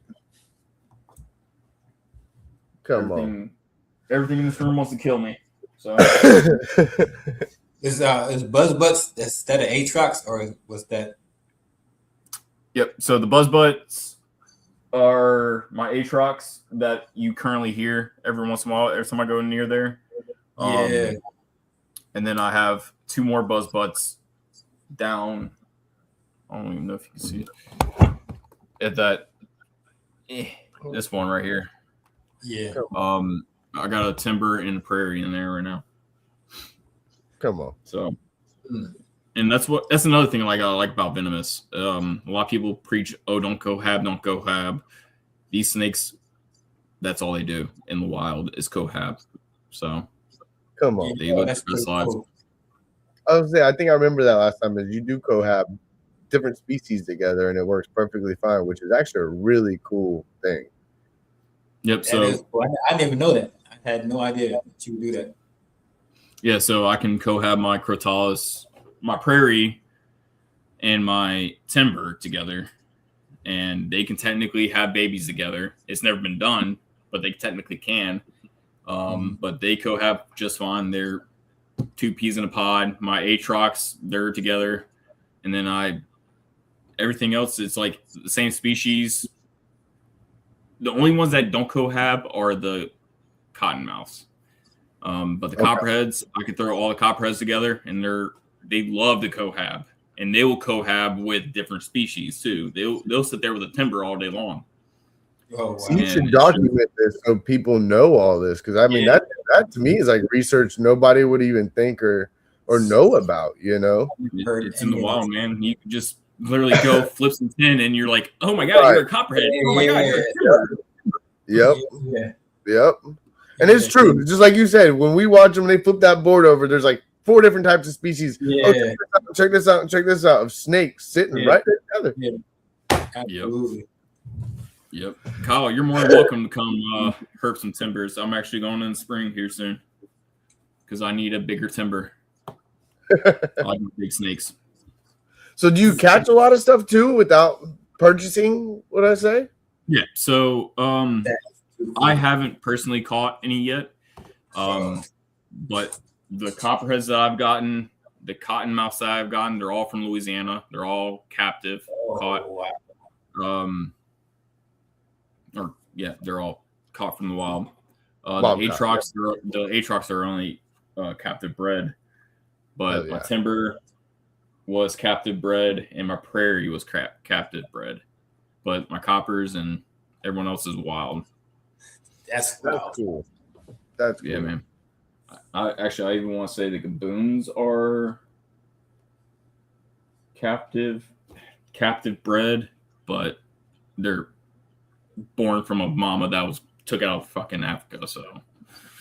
Everything in this room wants to kill me. So is Buzz Butts instead of Aatrox, or was that? Yep. So the Buzz Butts are my Aatrox that you currently hear every once in a while every time I go near there. And then I have 2 more Buzz Butts down. I don't even know if you can see it. At that, this one right here. Yeah. I got a timber and a prairie in there right now. Come on. So, and that's another thing I like about venomous. A lot of people preach, "Oh, don't cohab." These snakes, that's all they do in the wild is cohab. So, come on. They live their best lives. Cool. I was saying, I think I remember that last time is you do cohab different species together and it works perfectly fine, which is actually a really cool thing. Yep. So I didn't even know that. I had no idea that you would do that. Yeah, so I can cohab my crotalis, my prairie, and my timber together, and they can technically have babies together. It's never been done, but they technically can. But they cohab just fine. They're 2 peas in a pod. My Aatrox, they're together, and then everything else, it's like the same species. The only ones that don't cohab are the cottonmouths. But the copperheads, I could throw all the copperheads together, and they love to cohab, and they will cohab with different species too. They'll sit there with a timber all day long. Oh, wow. So you should document this so people know all this, because I mean that to me is like research nobody would even think or know about. You know, it's in the wild, man. You can just literally go flip some tin, and you're like, "Oh my god, you're a copperhead! Oh my god, you're a timber!" Yep. And it's true. Just like you said, when we watch them, they flip that board over. There's like 4 different types of species. Yeah. Oh, check this out of snakes sitting right there together. Yeah. Absolutely. Yep. Kyle, you're more than welcome to come herp some timbers. I'm actually going in the spring here soon because I need a bigger timber. I like big snakes. So do you catch a lot of stuff too without purchasing? What I say? Yeah. So I haven't personally caught any yet, but the copperheads that I've gotten, the cottonmouths that I've gotten, they're all from Louisiana. They're all captive caught. Wow. They're all caught from the wild. The Aatrox are only captive bred, but my timber was captive bred and my prairie was captive bred, but my coppers and everyone else is wild. That's cool. That's cool. Man. I even want to say the gaboons are captive bred, but they're born from a mama that was took out of fucking Africa. So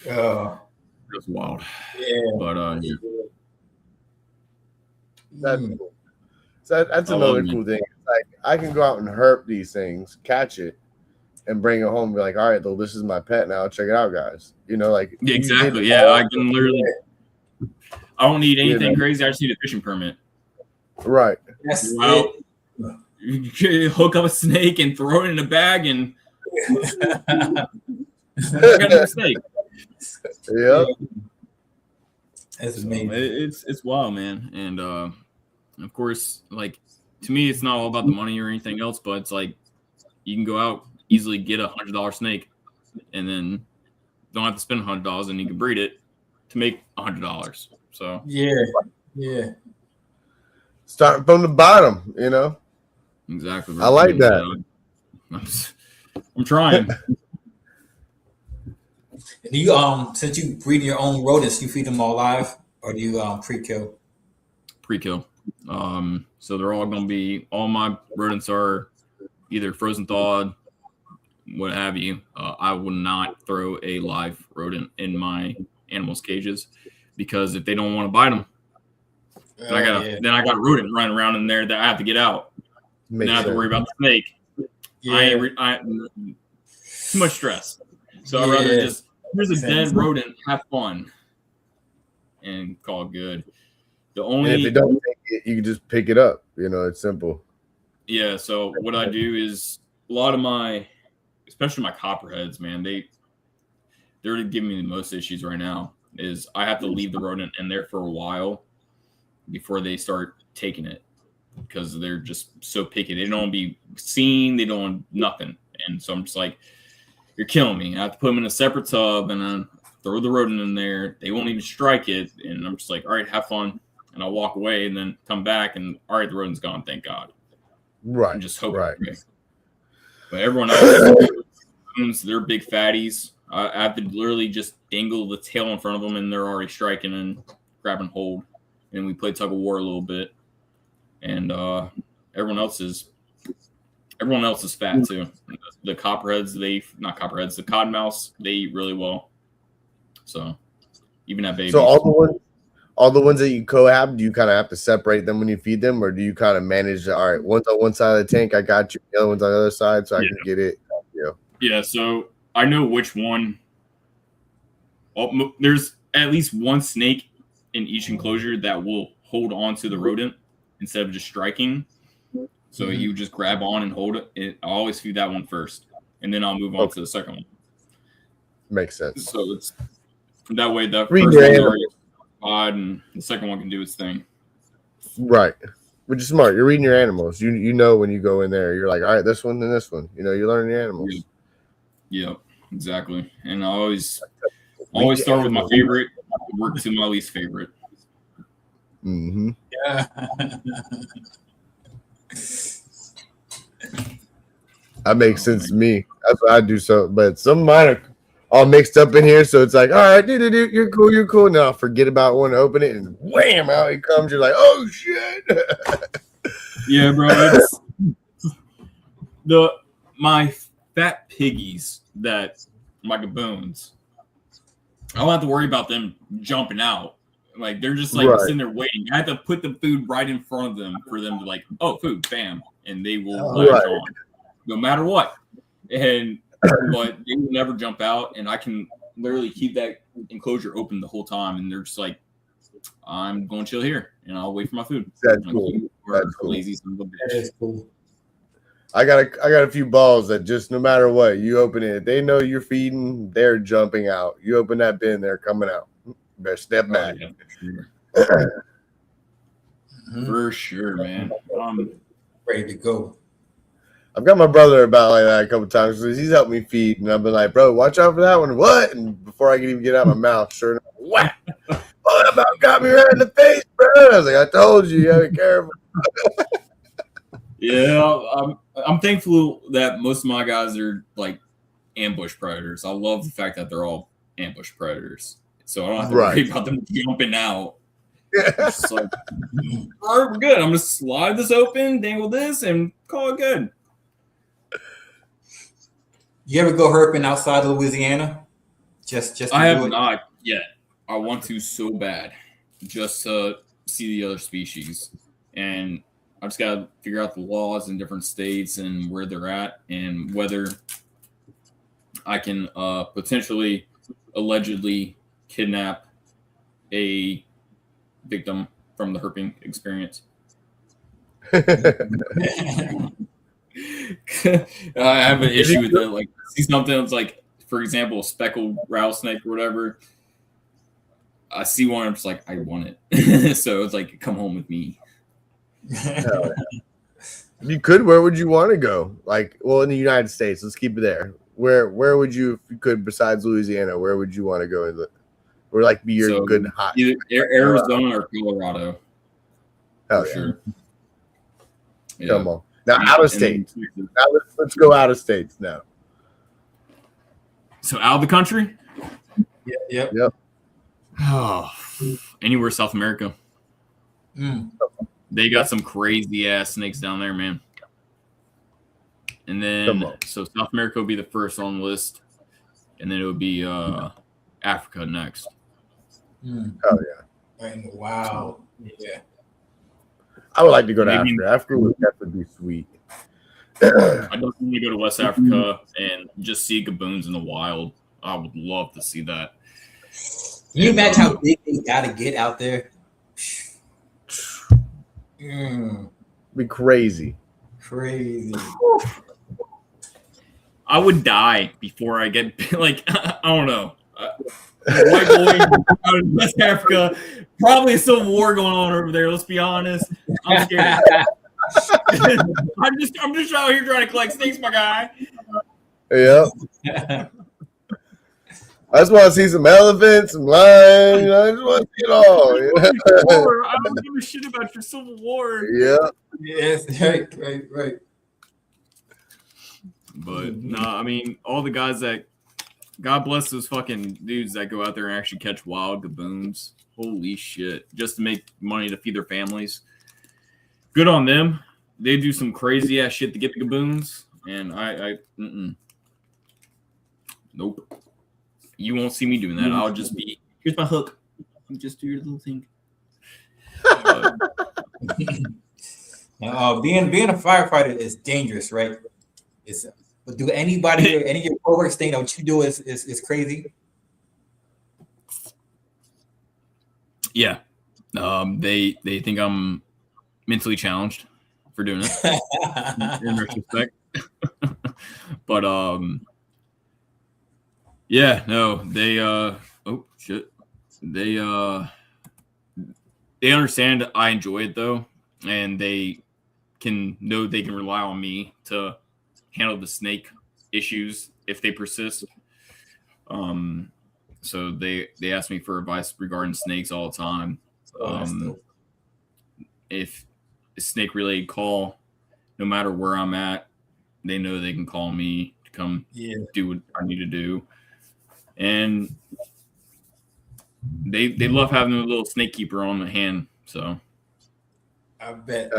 it was wild. Yeah, but yeah. That's cool. So that's another cool thing. Like I can go out and herp these things, catch it, and bring it home and be like, all right, though, this is my pet now. Check it out, guys. You know, like exactly. Yeah, I can literally. I don't need anything crazy. I just need a fishing permit. Right. That's well, you hook up a snake and throw it in a bag and got a snake. Yep. That's amazing. It's wild, man. And of course, like to me, it's not all about the money or anything else, but it's like you can go out easily get $100 snake, and then don't have to spend $100, and you can breed it to make $100. So yeah. Starting from the bottom, you know. Exactly. I like that. I'm trying. Do you since you breed your own rodents, you feed them all live, or do you pre-kill? Pre-kill. So they're all going to be. All my rodents are either frozen thawed, what have you. I will not throw a live rodent in my animals' cages because if they don't want to bite them, then I got a rodent running around in there that I have to get out. Then I have to worry about the snake. I too much stress. So I'd rather just here's a dead rodent, have fun, and call it good. And if they don't take it, you can just pick it up. You know, it's simple. Yeah. So what I do is a lot of my, especially my copperheads, man, they're giving me the most issues right now. Is I have to leave the rodent in there for a while before they start taking it because they're just so picky. They don't want to be seen. They don't want nothing. And so I'm just like, you're killing me. I have to put them in a separate tub and then throw the rodent in there. They won't even strike it. And I'm just like, all right, have fun. And I'll walk away and then come back and all right, the rodent's gone. Thank God. Right. And just hope. Right. But everyone else, they're big fatties. I have to literally just dangle the tail in front of them and they're already striking and grabbing hold. And we play tug of war a little bit. And everyone else is fat too. The copperheads, the cottonmouths, they eat really well. So even at babies. So all the ones that you cohab, do you kind of have to separate them when you feed them, or do you kind of manage? All right, one's on one side of the tank, I got you. The other one's on the other side, so I can get it. Yeah. So I know which one. There's at least one snake in each enclosure that will hold on to the rodent instead of just striking. So you just grab on and hold it. I always feed that one first, and then I'll move on to the second one. Makes sense. So it's that way. The first one's already odd, and the second one can do its thing. Right, which is smart. You're reading your animals. You know when you go in there, you're like, all right, this one and this one. You know, you're learning your animals. Yeah, exactly. And I always start with my favorite, work to my least favorite. Mm-hmm. Yeah. That makes sense to me. That's what I do. So, but some of mine are all mixed up in here. So it's like, all right, dude, you're cool. Now I'll forget about one, open it, and wham, out it comes. You're like, oh shit. Yeah, bro. It's my fat piggies that my gaboons. I don't have to worry about them jumping out. Like they're just like sitting there waiting. I have to put the food right in front of them for them to like, oh, food, bam, and they will latch on, no matter what. And but they will never jump out, and I can literally keep that enclosure open the whole time. And they're just like, I'm going to chill here, and I'll wait for my food. That's cool. That's cool. Lazy son of a bitch. That is cool. I got a few balls that just no matter what you open it, they know you're feeding, they're jumping out. You open that bin, they're coming out. Better step back. For sure, man. Ready to go. I've got my brother about like that a couple times because he's helped me feed, and I've been like, bro, watch out for that one. What? And before I can even get out of my mouth, sure enough, whack! Oh, that about got me right in the face, bro. I was like, I told you, you gotta be careful. Yeah, I'm thankful that most of my guys are like ambush predators. I love the fact that they're all ambush predators. so I don't have to worry about them jumping out. It's like, all right, we're good. I'm gonna slide this open, dangle this, and call it good. You ever go herping outside of Louisiana? Just I have not yet. I want to so bad, just to see the other species, and I just gotta figure out the laws in different states and where they're at, and whether I can potentially, allegedly kidnap a victim from the herping experience. I have an issue with that. Like, see something that's like, for example, a speckled rattlesnake or whatever. I see one, I'm just like, I want it. So it's like, come home with me. You could. Where would you want to go? Like, well, in the United States, let's keep it there. Where would you, if you could, besides Louisiana, where would you want to go? Or like be your good hot? Either Arizona or Colorado. Hell for yeah. sure. Yeah. Come on. Now out of state. Now let's go out of states now. So out of the country? Yep. Oh, anywhere South America. They got some crazy ass snakes down there, man. And then so South America will be the first on the list, and then it would be Africa next. Oh yeah. Wow. Yeah. I would like to go to Africa. Africa would definitely be sweet. I definitely want to go to West Africa and just see gaboons in the wild. I would love to see that. Can you imagine how big they gotta get out there? Be crazy. Crazy. I would die before I get like I don't know. White boy out of West Africa, probably a civil war going on over there. Let's be honest. I'm scared. I'm just out here trying to collect snakes, my guy. Yeah. I just want to see some elephants, some lions. I just want to see it all. Yeah. I don't give a shit about your civil war. Yeah. Yes. Right. But no, I mean, all the guys that, God bless those fucking dudes that go out there and actually catch wild gaboons. Holy shit. Just to make money to feed their families. Good on them. They do some crazy ass shit to get the gaboons. And I nope. You won't see me doing that. I'll just be, here's my hook. You just do your little thing. Being a firefighter is dangerous, right? But do anybody or any of your coworkers think that what you do is crazy? Yeah. They think I'm mentally challenged for doing it. In retrospect. But yeah, no, they oh shit. They understand I enjoy it though, and they can know they can rely on me to handle the snake issues if they persist. So they ask me for advice regarding snakes all the time. If a snake related call, no matter where I'm at, they know they can call me to come do what I need to do. And they love having a little snake keeper on the hand. So I bet.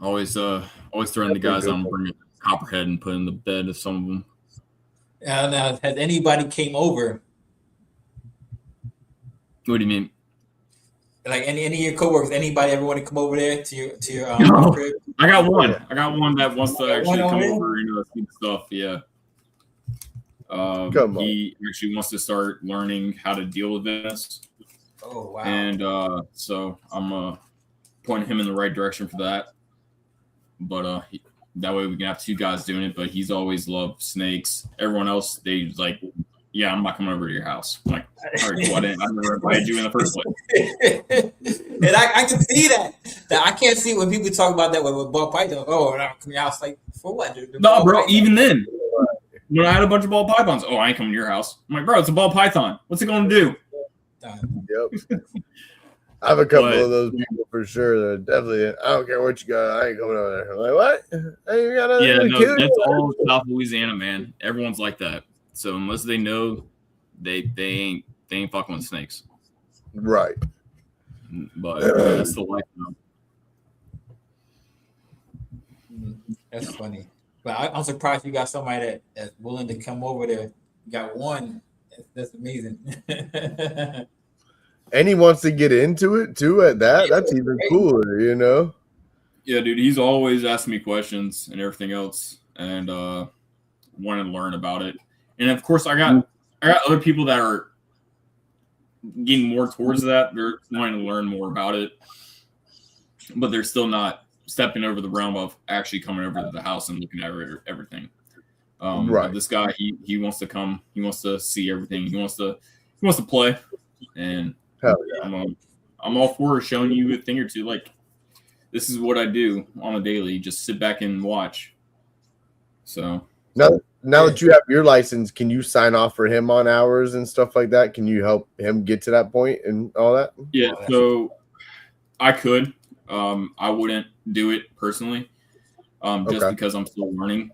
Always throwing the guys on, bringing a copperhead and put in the bed of some of them. Now, has anybody came over? What do you mean? Like any of your coworkers, anybody ever want to come over there to your crib? I got one. I got one that wants to actually come over and see the stuff. Yeah. He actually wants to start learning how to deal with this. Oh wow! And so I'm pointing him in the right direction for that. But that way we can have two guys doing it. But he's always loved snakes. Everyone else, they like, yeah, I'm not coming over to your house. I'm like, all right, cool. I never invited you in the first place. And I can see that. I can't see when people talk about that with ball python. Oh, and I'm coming out. Like, for what? No, bro. Even then, when I had a bunch of ball pythons, I ain't coming to your house. I'm like, bro, it's a ball python. What's it going to do? Yep. I have a couple of those people for sure. That definitely, I don't care what you got. I ain't coming over there. I'm like, what? Hey, you got yeah, no, that's all South Louisiana, man. Everyone's like that. So unless they know, they ain't fucking with snakes. Right. But that's the life now. That's funny. But I'm surprised you got somebody that's willing to come over there. You got one. That's amazing. And he wants to get into it too at that. That's even cooler, you know? Yeah, dude, he's always asking me questions and everything else, and wanting to learn about it. And of course, I got other people that are getting more towards that. They're wanting to learn more about it, but they're still not stepping over the realm of actually coming over to the house and looking at everything. Right. This guy, he wants to come. He wants to see everything. He wants to play, and hell yeah. I'm all for showing you a thing or two. Like, this is what I do on a daily. Just sit back and watch. So now that you have your license, can you sign off for him on hours and stuff like that? Can you help him get to that point and all that? Yeah. So I could. I wouldn't do it personally, just because I'm still learning.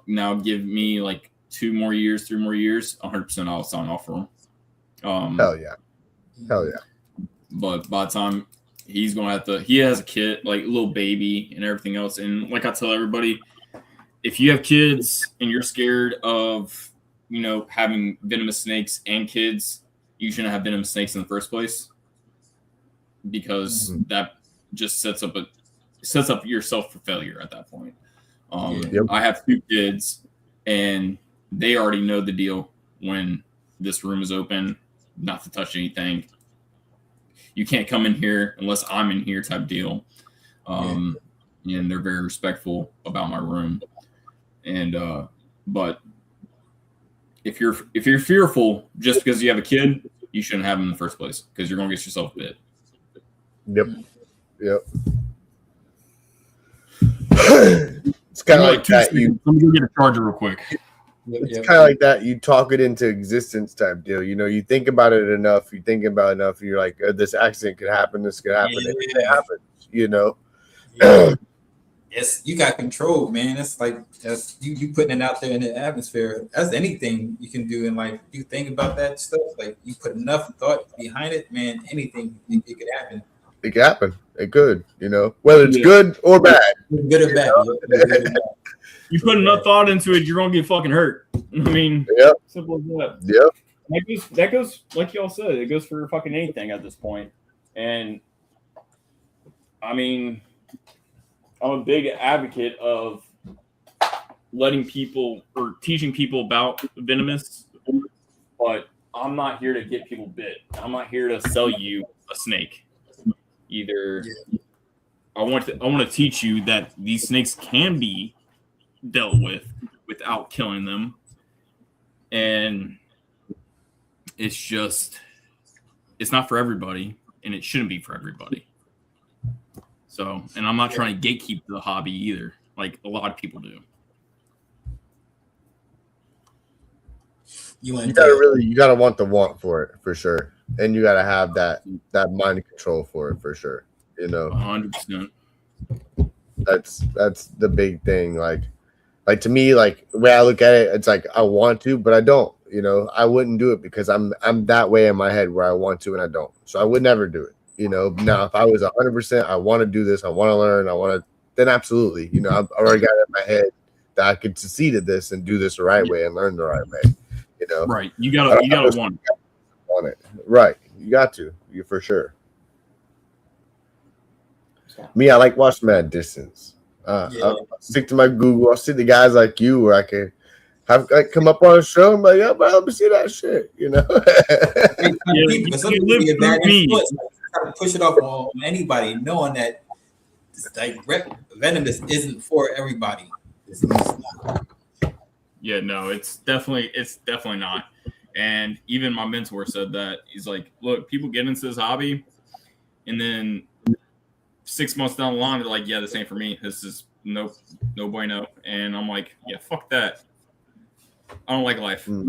Now give me like 2 more years, 3 more years, 100% I'll sign off for him. Hell yeah. But by the time he's going to have to, he has a kid, like a little baby and everything else. And like I tell everybody, if you have kids and you're scared of, having venomous snakes and kids, you shouldn't have venomous snakes in the first place, because that just sets up yourself for failure at that point. I have 2 kids, and they already know the deal when this room is open, not to touch anything. You can't come in here unless I'm in here type deal. And they're very respectful about my room. And but if you're fearful just because you have a kid, you shouldn't have them in the first place, because you're gonna get yourself bit. Yep. It's kind of like that. Let me go get a charger real quick. It's kind of like that. You talk it into existence type deal. You think about it enough. You think about it enough. You're like, this accident could happen. This could happen. It happens. Yes, you got control, man. It's like you putting it out there in the atmosphere. That's anything you can do in life. You think about that stuff. Like, you put enough thought behind it, man. Anything it could happen. It could happen. It could. Whether it's good or bad. Good or bad. You put enough thought into it, you're gonna get fucking hurt. I mean, simple as that. Yep. That goes like y'all said. It goes for fucking anything at this point. And I mean, I'm a big advocate of letting people or teaching people about venomous, but I'm not here to get people bit. I'm not here to sell you a snake. Either I want to teach you that these snakes can be dealt with without killing them, and it's not for everybody, and it shouldn't be for everybody. So, and I'm not trying to gatekeep the hobby either, like a lot of people do. You gotta want the want for it, for sure, and you gotta have that mind control for it, for sure. 100%. That's the big thing. Like to me, like the way I look at it, it's like I want to, but I don't. I wouldn't do it because I'm that way in my head where I want to and I don't. So I would never do it. Now if I was 100%, I want to do this, I want to learn, then absolutely. I've already got it in my head that I could succeed at this and do this the right way and learn the right way. Right. You gotta want it. Right. You got to. You for sure. Me, I like watching them at a distance. I'll stick to my Google. I'll see the guys like you where I can have come up on a show and be like, yeah, but let me see that shit. Push it off on anybody, knowing that like venomous isn't for everybody. It's not. Yeah, no, it's definitely not. And even my mentor said that. He's like, look, people get into this hobby, and then 6 months down the line, they're like, yeah, this ain't for me. This is no bueno. And I'm like, yeah, fuck that. I don't like life. No,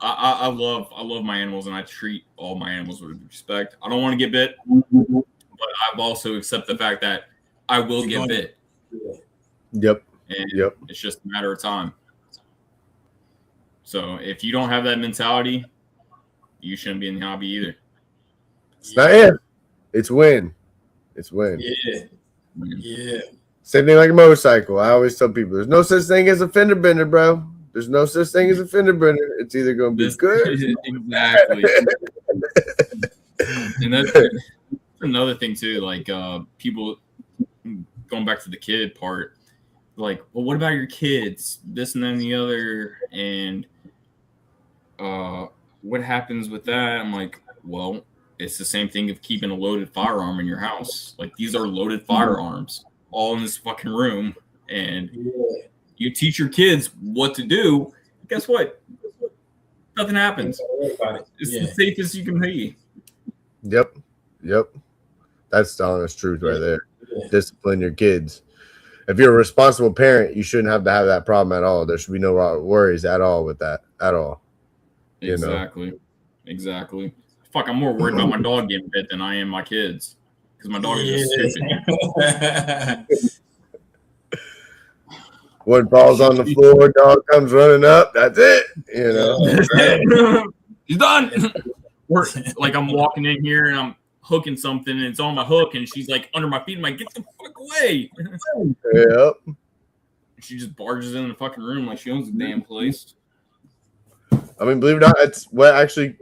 I love my animals, and I treat all my animals with respect. I don't want to get bit, but I've also accepted the fact that I will get bit. Yep. and it's just a matter of time. So if you don't have that mentality, you shouldn't be in the hobby either. It's not if, it's when. It's when. Yeah. Same thing like a motorcycle. I always tell people, there's no such thing as a fender bender, bro. There's no such thing as a fender bender. It's either going to be good. Exactly. And that's another thing too. Like people going back to the kid part, like, well, what about your kids? This and then the other, and what happens with that? I'm like, well, it's the same thing of keeping a loaded firearm in your house. Like, these are loaded firearms all in this fucking room, and you teach your kids what to do. Guess what? Nothing happens. It's the safest you can be. Yep. That's the honest truth right there. Discipline your kids. If you're a responsible parent, you shouldn't have to have that problem at all. There should be no worries at all with that at all. Exactly. Fuck, I'm more worried about my dog getting bit than I am my kids, because my dog is just stupid. One falls on the floor, dog comes running up. That's it. He's done. Like, I'm walking in here and I'm hooking something and it's on my hook and she's like under my feet. I'm like, get the fuck away. Yep. She just barges in the fucking room like she owns the damn place. I mean, believe it or not, it's what actually,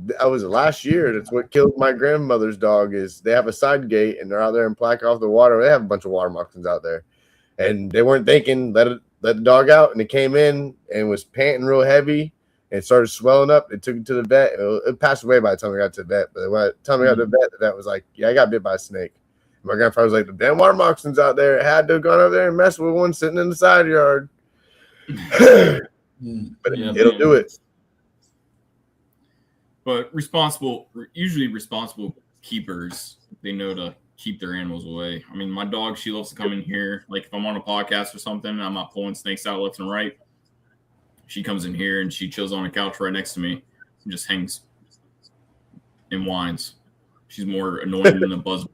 that was last year. That's what killed my grandmother's dog. Is they have a side gate and they're out there and plaque off the water. They have a bunch of water moccasins out there, and they weren't thinking, let the dog out, and it came in and was panting real heavy and started swelling up. They took it to the vet. It passed away by the time we got to the vet. But by the time we got to the vet was like, yeah, I got bit by a snake. And my grandfather was like, the damn water moccasins out there. It had to have gone out there and messed with one sitting in the side yard. But it'll do it. But usually responsible keepers, they know to keep their animals away. I mean, my dog, she loves to come in here. Like, if I'm on a podcast or something and I'm not pulling snakes out left and right, she comes in here and she chills on a couch right next to me and just hangs and whines. She's more annoying than a buzzard.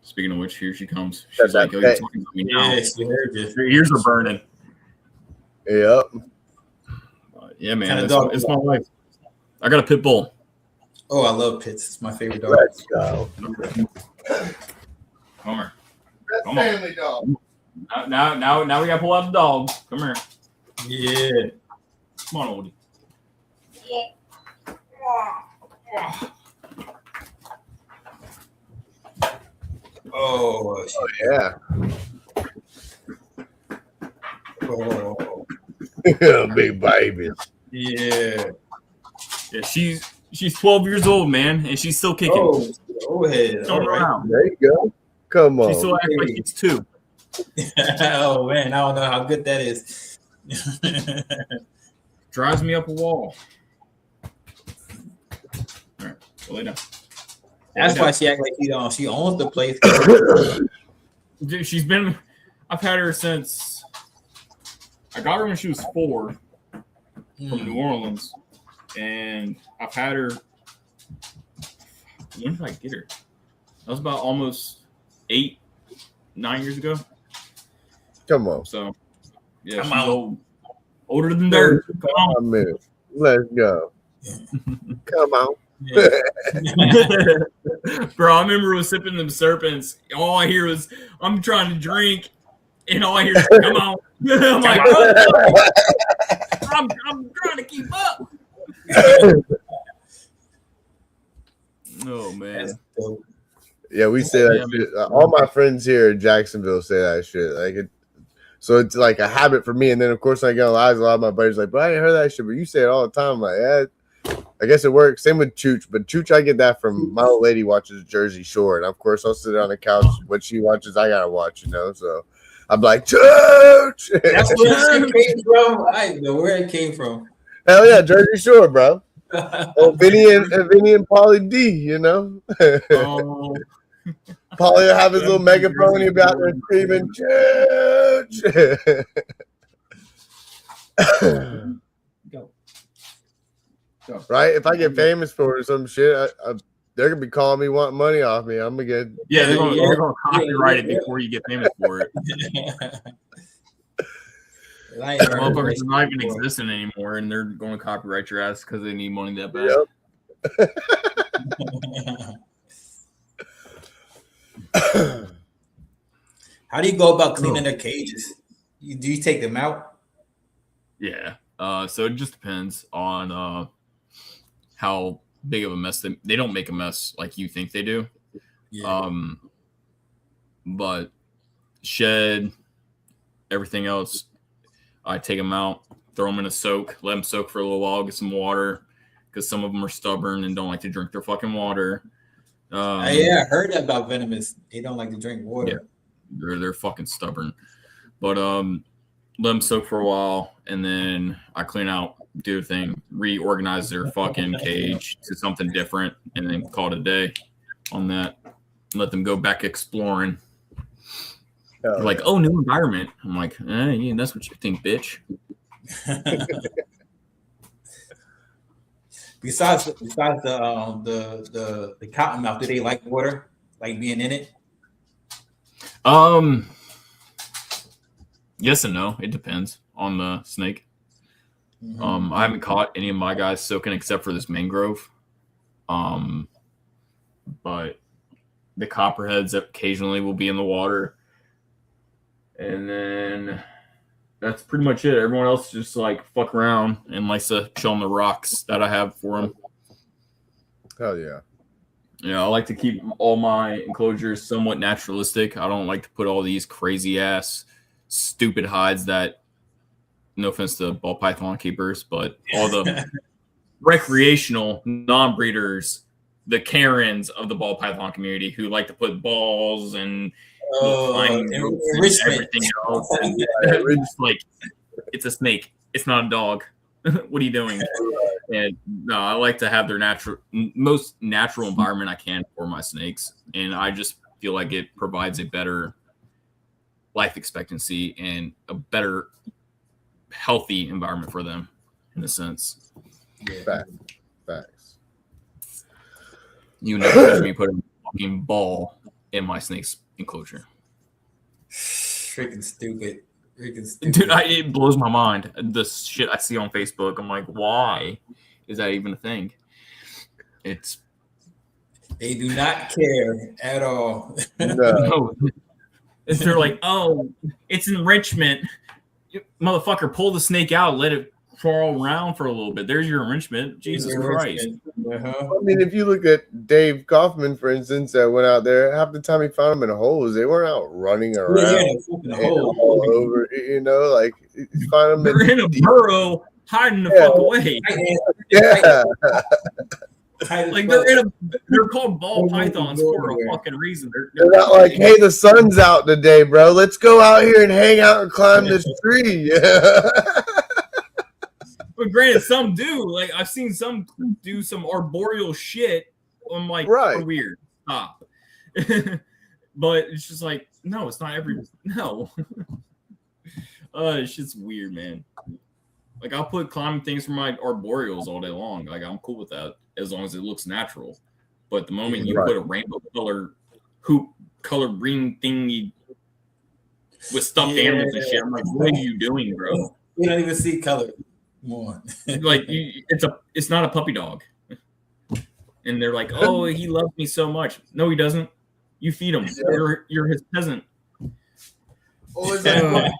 Speaking of which, here she comes. She's like, oh, you're talking to me now. Your ears are burning. Yep. Yeah, man. It's my life. I got a pit bull. Oh, I love pits. It's my favorite dog. Let's go. Come here. Come family dog. Now we gotta pull out the dog. Come here. Yeah. Come on, oldie. Oh yeah. Oh. Big baby. Yeah. Yeah, she's 12 years old, man, and she's still kicking. Oh, go ahead. All right. There you go. Come on. She still acts like she's 2. Oh man, I don't know how good that is. Drives me up a wall. All right, lay down. That's why she acts like she owns the place. Dude, I've had her since I got her when she was 4 from New Orleans, and I've had her. When did I get her? That was about almost 8, 9 years ago. Come on. So, yeah, she's old. Older than dirt. Come on. Man. Let's go. Come on. Bro, I remember I was sipping them serpents. All I hear was, I'm trying to drink, and all I hear is, come on. I'm like, I'm trying to keep up. Oh, man. Yeah, we say that shit. All my friends here in Jacksonville say that shit. Like so it's like a habit for me. And then, of course, I get lives. A lot of my buddies like, but I ain't heard that shit. But you say it all the time. I'm like, yeah, I guess it works. Same with Chooch. But Chooch, I get that from my old lady watches Jersey Shore. And, of course, I'll sit on the couch. What she watches, I got to watch, So I'm like, Chooch! That's where it came from. I know where it came from. Hell yeah, Jersey Shore, bro. Oh, Vinny and Pauly D, Oh. Pauly will have his little megaphone. He'll be out there screaming, Church. Go. Right? If I get famous for some shit, they're gonna be calling me wanting money off me. I'm gonna get they're gonna copyright it before you get famous for it. Motherfuckers are not even existing anymore, and they're going to copyright your ass because they need money that bad. Yep. How do you go about cleaning their cages? Do you take them out? Yeah. So it just depends on how big of a mess they don't make a mess like you think they do. Yeah. But shed, everything else, I take them out, throw them in a soak, let them soak for a little while, get some water, because some of them are stubborn and don't like to drink their fucking water. I heard that about venomous. They don't like to drink water. Yeah, they're fucking stubborn. But let them soak for a while, and then I clean out, do the thing, reorganize their fucking cage to something different, and then call it a day on that. Let them go back exploring. Like, oh, new environment. I'm like, yeah, that's what you think, bitch. Besides the cottonmouth, do they like water, like being in it? Yes and no. It depends on the snake. Mm-hmm. I haven't caught any of my guys soaking except for this mangrove. But the copperheads occasionally will be in the water. And then that's pretty much it. Everyone else just like fuck around and likes to chill on the rocks that I have for them. Hell yeah. Yeah, I like to keep all my enclosures somewhat naturalistic. I don't like to put all these crazy ass stupid hides that, no offense to ball python keepers, but all the recreational non-breeders, the Karens of the ball python community who like to put balls and everything else. And just like, it's a snake. It's not a dog. What are you doing? And no, I like to have their most natural environment I can for my snakes. And I just feel like it provides a better life expectancy and a better healthy environment for them in a sense. Yeah. Facts. You never catch me put a fucking ball in my snake's enclosure. Freaking stupid. Dude, it blows my mind. The shit I see on Facebook, I'm like, why is that even a thing? They do not care at all. No. They're like, oh, it's enrichment. Motherfucker, pull the snake out, let it crawl around for a little bit. There's your enrichment. Jesus Christ. I mean, if you look at Dave Kaufman, for instance, that went out there, half the time he found them in holes. They weren't out running around all over, you know, like you find them they're in a burrow hiding the fuck away. Yeah. Like they're called ball pythons for a fucking reason. They're not like, hey, the sun's out today, bro. Let's go out here and hang out and climb this tree. But granted, some do. Like I've seen some do some arboreal shit. I'm like, right. Weird. Stop. But it's just like, no, it's not no. It's just weird, man. Like I'll put climbing things for my arboreals all day long. Like I'm cool with that as long as it looks natural. But the moment you put a rainbow color green thingy with stuffed animals and shit, I'm like, what are you doing, bro? You don't even see color more. Like it's not a puppy dog. And they're like, oh, he loves me so much. No, he doesn't. You feed him. You're his peasant. I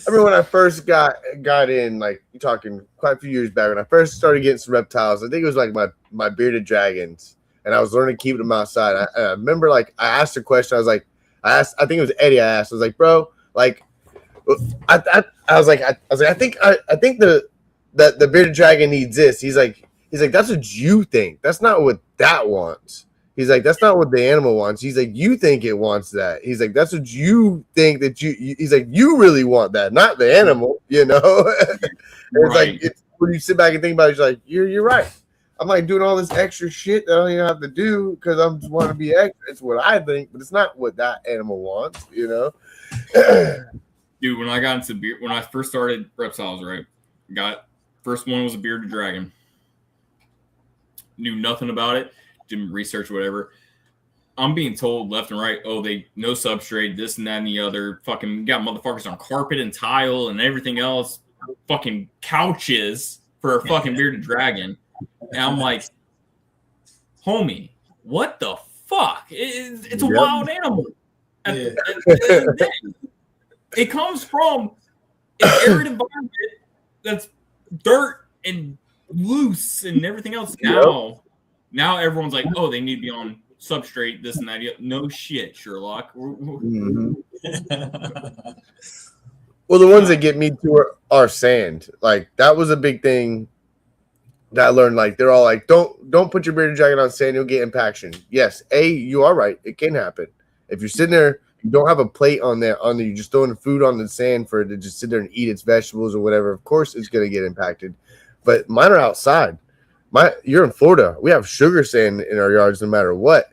remember when I first got in, like you're talking quite a few years back, when I first started getting some reptiles. I think it was like my bearded dragons, and I was learning to keep them outside. I remember like I asked a question. I think it was Eddie. I was like, bro, like I was like, I think the bearded dragon needs this. He's like, that's what you think. That's not what that wants. He's like, that's not what the animal wants. He's like, you think it wants that. He's like, that's what you think that he's like, you really want that, not the animal, you know? It's like, when you sit back and think about it, you're like, you're right. I'm like doing all this extra shit that I don't even have to do because I just want to be extra. It's what I think, but it's not what that animal wants, you know? Dude, when I first started reptiles, right? First one was a bearded dragon. Knew nothing about it. doing research, or whatever. I'm being told left and right, oh, they no substrate, this and that and the other. Fucking got motherfuckers on carpet and tile and everything else. Fucking couches for a fucking bearded dragon. And I'm like, homie, what the fuck? It's a wild animal. It comes from an arid environment that's dirt and loose and everything else. Now everyone's like, oh, they need to be on substrate, this and that. No shit, Sherlock. Mm-hmm. Well, the ones that get me to are sand. Like that was a big thing that I learned. Like they're all like, don't put your bearded dragon on sand, you'll get impaction. Yes, you are right. It can happen. If you're sitting there, you don't have a plate on there, you're just throwing food on the sand for it to just sit there and eat its vegetables or whatever. Of course, it's gonna get impacted. But mine are outside. You're in Florida. We have sugar sand in our yards no matter what.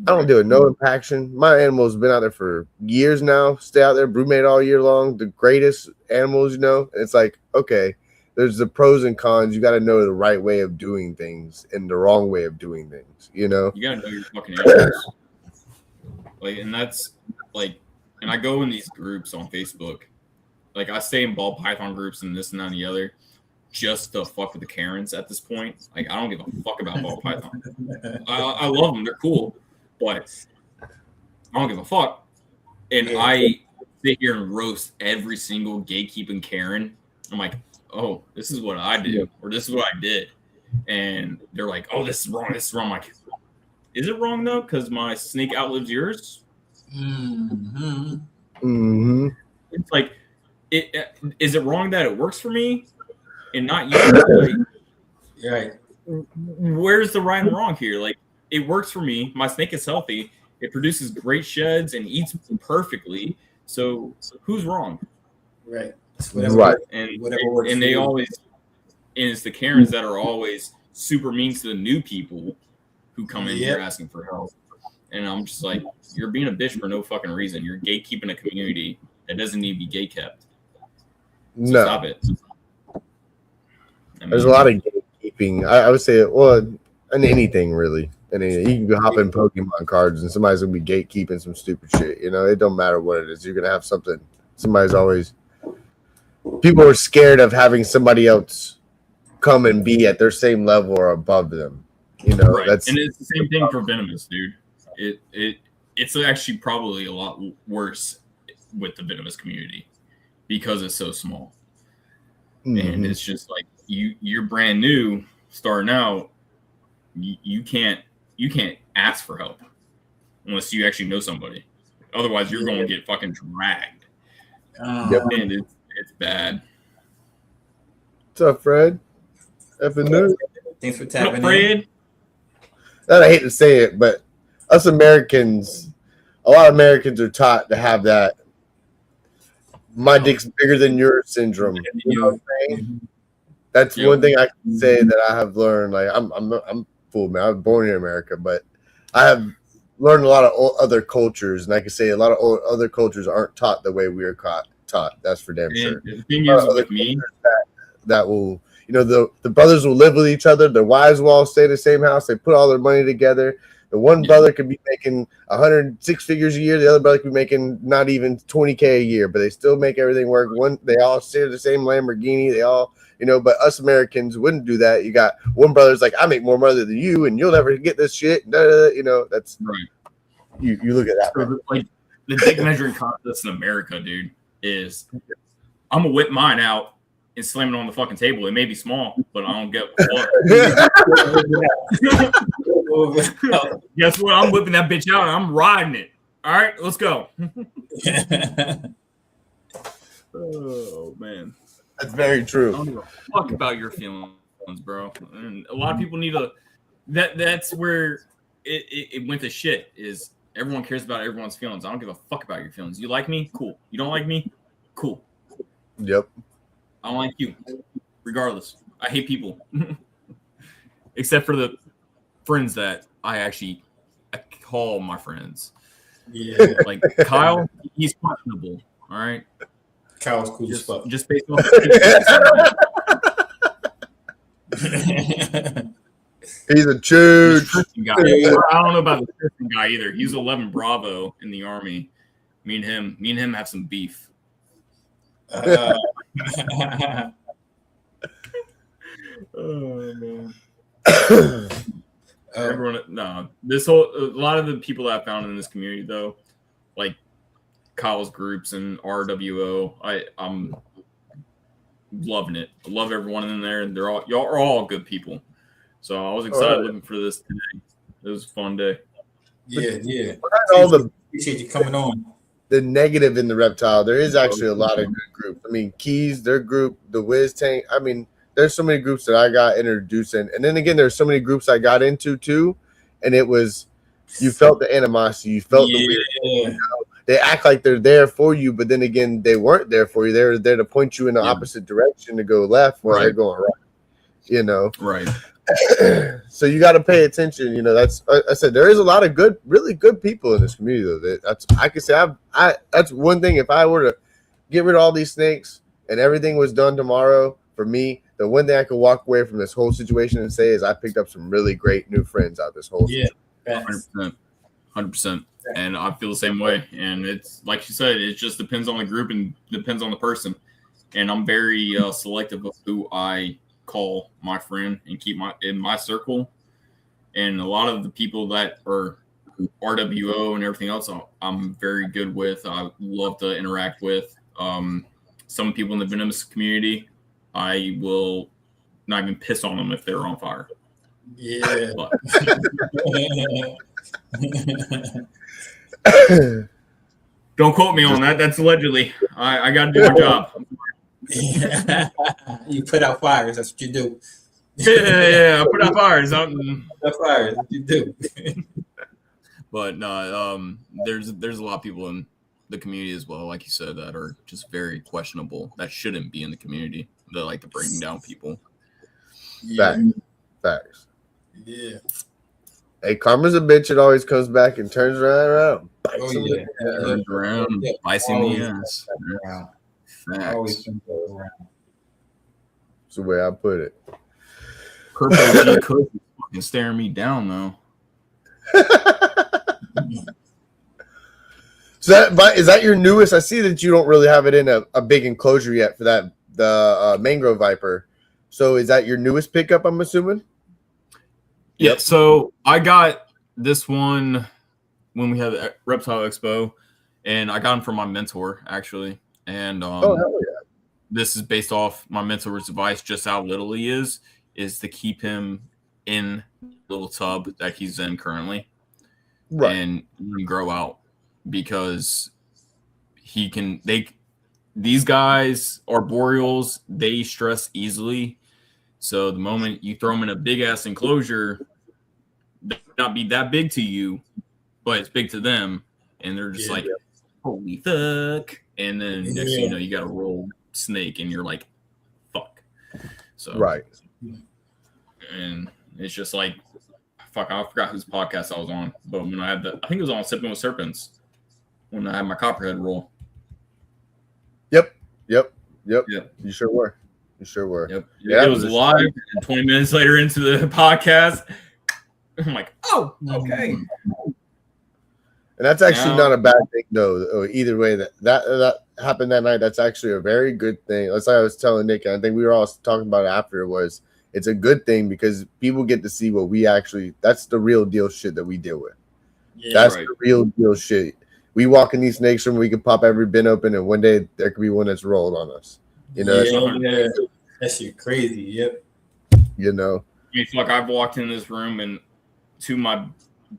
I don't do it. No impaction. My animals have been out there for years now. Stay out there, brewmate all year long. The greatest animals, And it's like, okay, there's the pros and cons. You got to know the right way of doing things and the wrong way of doing things. You got to know your fucking animals. And that's and I go in these groups on Facebook. Like I stay in ball python groups and this and that and the other, just to fuck with the Karens at this point. Like I don't give a fuck about ball python. I love them. They're cool. But I don't give a fuck. And I sit here and roast every single gatekeeping Karen. I'm like, oh, this is what I do, or this is what I did. And they're like, oh, this is wrong. This is wrong. I'm like, is it wrong though? Because my snake outlives yours? Mm-hmm. Mm-hmm. It's like, is it wrong that it works for me and not you? Right. Where's the right and wrong here? Like, it works for me. My snake is healthy. It produces great sheds and eats perfectly. So who's wrong? Right. Right. And they always, and it's the Karens that are always super mean to the new people who come in here asking for help. And I'm just like, you're being a bitch for no fucking reason. You're gatekeeping a community that doesn't need to be gate kept. So stop it. There's a lot of gatekeeping. I would say, well, in anything really. And you can go hop in Pokemon cards and somebody's gonna be gatekeeping some stupid shit. It don't matter what it is. You're gonna have something. Somebody's always. People are scared of having somebody else come and be at their same level or above them. Right. That's and it's the same thing for venomous, dude. It's actually probably a lot worse with the venomous community because it's so small. Mm-hmm. And it's just like you're brand new, starting out. You can't ask for help unless you actually know somebody. Otherwise, you're going to get fucking dragged. And it's bad. What's up, Fred? Effing Thanks for tapping Fred? I hate to say it, but us Americans, a lot of Americans are taught to have that my dick's bigger than yours syndrome. You know what I'm saying? That's one thing I can say that I have learned. Like I'm fool, man. I was born in America, but I have learned a lot of other cultures, and I can say a lot of other cultures aren't taught the way we are taught. That's for damn sure. The thing is with me that will, the brothers will live with each other. Their wives will all stay in the same house. They put all their money together. The one brother could be making 106 figures a year. The other brother could be making not even 20K a year, but they still make everything work. They all share the same Lamborghini. They all, but us Americans wouldn't do that. You got one brother's like, I make more money than you, and you'll never get this shit. That's right. You look at that. So like the dick measuring contest in America, dude, is I'm gonna whip mine out and slam it on the fucking table. It may be small, but I don't get what. Guess what? I'm whipping that bitch out and I'm riding it. All right, let's go. Oh man, that's very true. I don't give a fuck about your feelings, bro. And a lot of people need to. That's where it went to shit. Is everyone cares about everyone's feelings? I don't give a fuck about your feelings. You like me? Cool. You don't like me? Cool. Yep. I don't like you. Regardless, I hate people, except for the friends that I call my friends. Yeah, like Kyle, he's questionable. All right, Kyle's cool as fuck. Just based off. He's a chooch. Guy. I don't know about the Tristan guy either. He's 11 Bravo in the Army. Me and him have some beef. Oh man. Everyone, no. A lot of the people that I found in this community though, like Kyle's groups and RWO, I'm loving it. I love everyone in there, and y'all are all good people. So I was excited looking for this today. It was a fun day. Yeah. Appreciate you coming on. The negative in the reptile, there is actually a lot of good groups. I mean, Keys, their group, the Wiz Tank. I mean, there's so many groups that I got introduced in, and then again, there's so many groups I got into too, and it was you felt the animosity, you felt the weird. You know? They act like they're there for you, but then again, they weren't there for you. They were there to point you in the opposite direction to go left while they're going right. You know, right. So you got to pay attention. You know, that's I said there is a lot of good, really good people in this community. Though that's I can say that's one thing. If I were to get rid of all these snakes and everything was done tomorrow for me, the one thing I could walk away from this whole situation and say is I picked up some really great new friends out this whole situation. 100%. And I feel the same way. And it's like you said, it just depends on the group and depends on the person. And I'm very selective of who I call my friend and keep in my circle. And a lot of the people that are RWO and everything else, I'm very good with. I love to interact with. Some people in the venomous community, I will not even piss on them if they're on fire. Yeah. Don't quote me on that. That's allegedly. I got to do my job. You put out fires. That's what you do. Yeah. I put out fires. Put out fires. That's what you do. But no, there's a lot of people in the community as well, like you said, that are just very questionable. That shouldn't be in the community. They like to bring down people. Yeah. Facts. Yeah. Hey, karma's a bitch. It always comes back and turns around. Turns around, bites in the ass. Always Facts. around. That's the way I put it. Purple G Cook is fucking staring me down though. So is that your newest? I see that you don't really have it in a big enclosure yet for the mangrove viper. So is that your newest pickup? I'm assuming. Yeah. So I got this one when we had the Reptile Expo, and I got him from my mentor actually. And hell yeah. This is based off my mentor's advice. Just how little he is to keep him in the little tub that he's in currently, right, and grow out because these guys arboreals, they stress easily. So the moment you throw them in a big ass enclosure, they may not be that big to you, but it's big to them, and they're just holy fuck. And then next thing you know, you got a roll snake, and you're like, fuck. So right. And it's just like, fuck, I forgot whose podcast I was on, but when I had I think it was on Sipping with Serpents when I had my copperhead roll. Yep. You sure were. Yep. Yeah, it was live, and 20 minutes later into the podcast, I'm like, oh, okay. And that's actually not a bad thing, though. Either way, that happened that night. That's actually a very good thing. That's like I was telling Nick, and I think we were all talking about it after. It's a good thing because people get to see what we actually. That's the real deal shit that we deal with. Yeah, that's the real deal shit. We walk in these snakes room, we can pop every bin open, and one day there could be one that's rolled on us. You know, that shit crazy. Yep. You know, I mean, fuck, I've walked in this room and two of my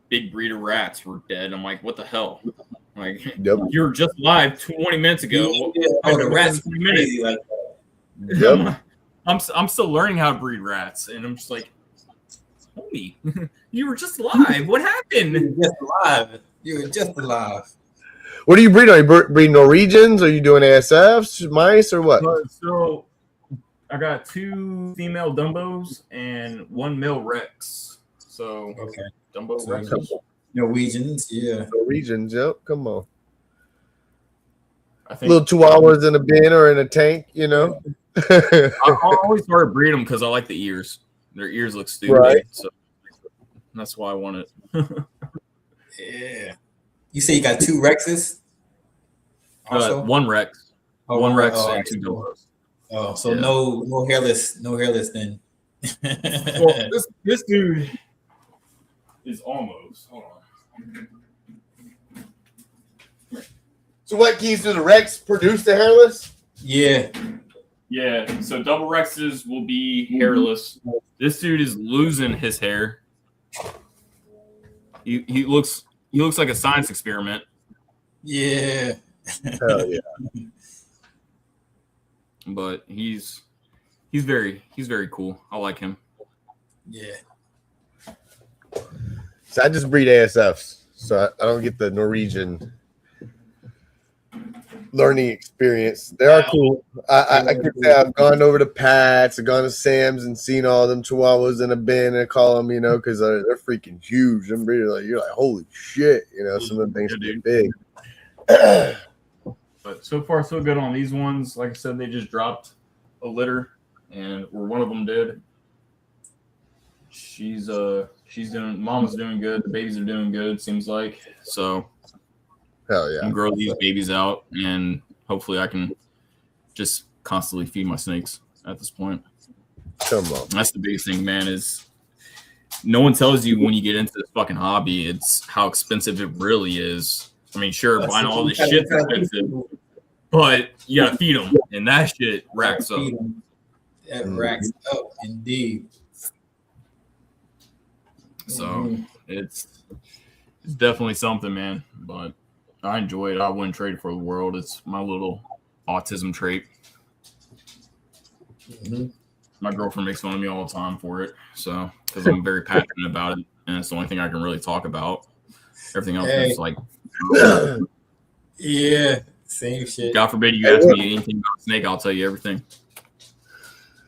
big breeder rats were dead. I'm like, what the hell? Like, you were just live 20 minutes ago. Oh, the rats 20 minutes. Like yep. I'm still learning how to breed rats, and I'm just like, homie, you were just live. What happened? You were just alive. What are you breeding? Are you breeding Norwegians? Are you doing ASFs, mice, or what? So I got 2 female Dumbos and 1 male Rex. So Dumbo Rex. Norwegians, yeah. Norwegians, yep. Come on. I think little chihuahuas in a bin or in a tank, you know. I always started breeding them because I like the ears. Their ears look stupid, Right. so that's why I want it. Yeah. You say you got 2 Rexes? Also? One Rex. Oh, one Rex oh, and 2 Dobos. Oh, so Yeah. no hairless then. Well, this dude is almost. Hold on. So what keys do the Rex produce the hairless? Yeah. Yeah, so double Rexes will be hairless. This dude is losing his hair. He looks like a science experiment. Yeah. Hell yeah. But he's very cool. I like him. Yeah. So I just breed ASFs, so I don't get the Norwegian learning experience. They are cool. I can say I've gone over to Pat's, I've gone to Sam's and seen all them Chihuahuas in a bin and call them, because they're freaking huge. Them breeders, you're like, holy shit, some of the things are big. But so far, so good on these ones. Like I said, they just dropped a litter, or one of them did. Mama's doing good. The babies are doing good, seems like. So Hell yeah. I can grow these babies out, and hopefully I can just constantly feed my snakes at this point. Come on. That's the biggest thing, man, is no one tells you when you get into this fucking hobby, it's how expensive it really is. I mean, sure, buying all this shit's expensive, but you gotta feed them, and that shit racks up. That racks up, indeed. So it's definitely something, man. But I enjoy it. I wouldn't trade it for the world. It's my little autism trait. Mm-hmm. My girlfriend makes fun of me all the time for it. So because I'm very passionate about it, and it's the only thing I can really talk about. Everything else is like, yeah, same shit. God forbid you ask me anything about snake, I'll tell you everything.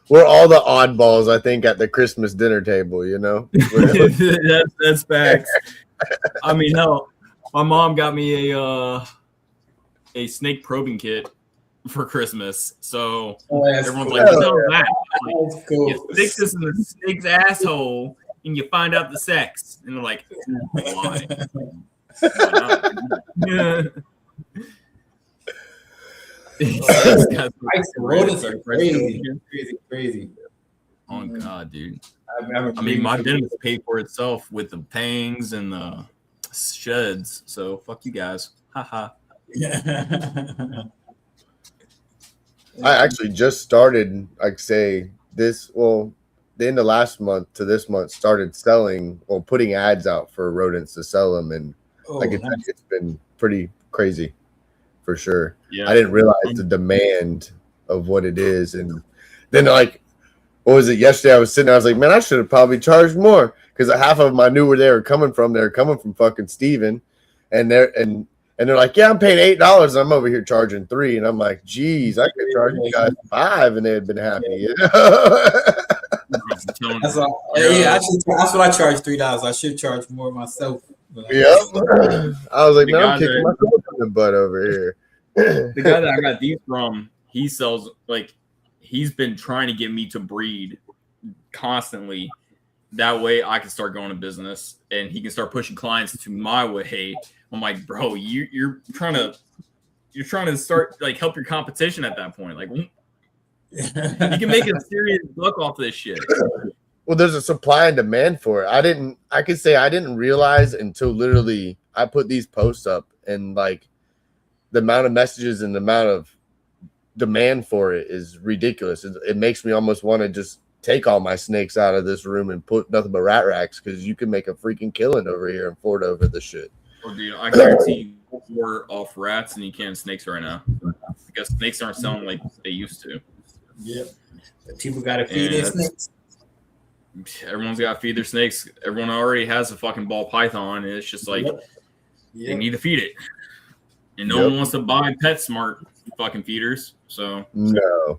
We're all the oddballs, I think, at the Christmas dinner table, That's facts. I mean, hell, my mom got me a snake probing kit for Christmas. So everyone's like, "What's that?" Like, cool. You stick this in the snake's asshole and you find out the sex. And they're like, why? Yeah. Rodents are crazy. Oh God, dude. I mean, my dentist paid for itself with the pangs and the sheds. So fuck you guys. Haha. Yeah. I actually just started, the end of last month to this month, started putting ads out for rodents to sell them. And it's been pretty crazy for sure. Yeah. I didn't realize the demand of what it is. And then what was it yesterday? I was sitting there, I was like, man, I should have probably charged more, because half of them I knew where they were coming from. They were coming from fucking Steven. And they're like, yeah, I'm paying $8 and I'm over here charging $3. And I'm like, geez, I could charge you guys $5 and they had been happy. That's what I charge $3. I should charge more myself. Yep. I was like, man, I'm kicking myself in the butt over here. The guy that I got these from, he sells, he's been trying to get me to breed constantly. That way I can start going to business and he can start pushing clients to my way. I'm like, bro, you're trying to start help your competition at that point. You can make a serious buck off this shit. Well, there's a supply and demand for it. I didn't realize until literally I put these posts up, and the amount of messages and the amount of demand for it is ridiculous. It makes me almost want to just take all my snakes out of this room and put nothing but rat racks, because you can make a freaking killing over here in Florida over this shit. Oh, dude, I guarantee more off rats than you can snakes right now, because snakes aren't selling like they used to. Yeah, but people got to feed their snakes. Everyone's got to feed their snakes. Everyone already has a fucking ball python, and it's just they need to feed it. And no one wants to buy PetSmart fucking feeders. So no.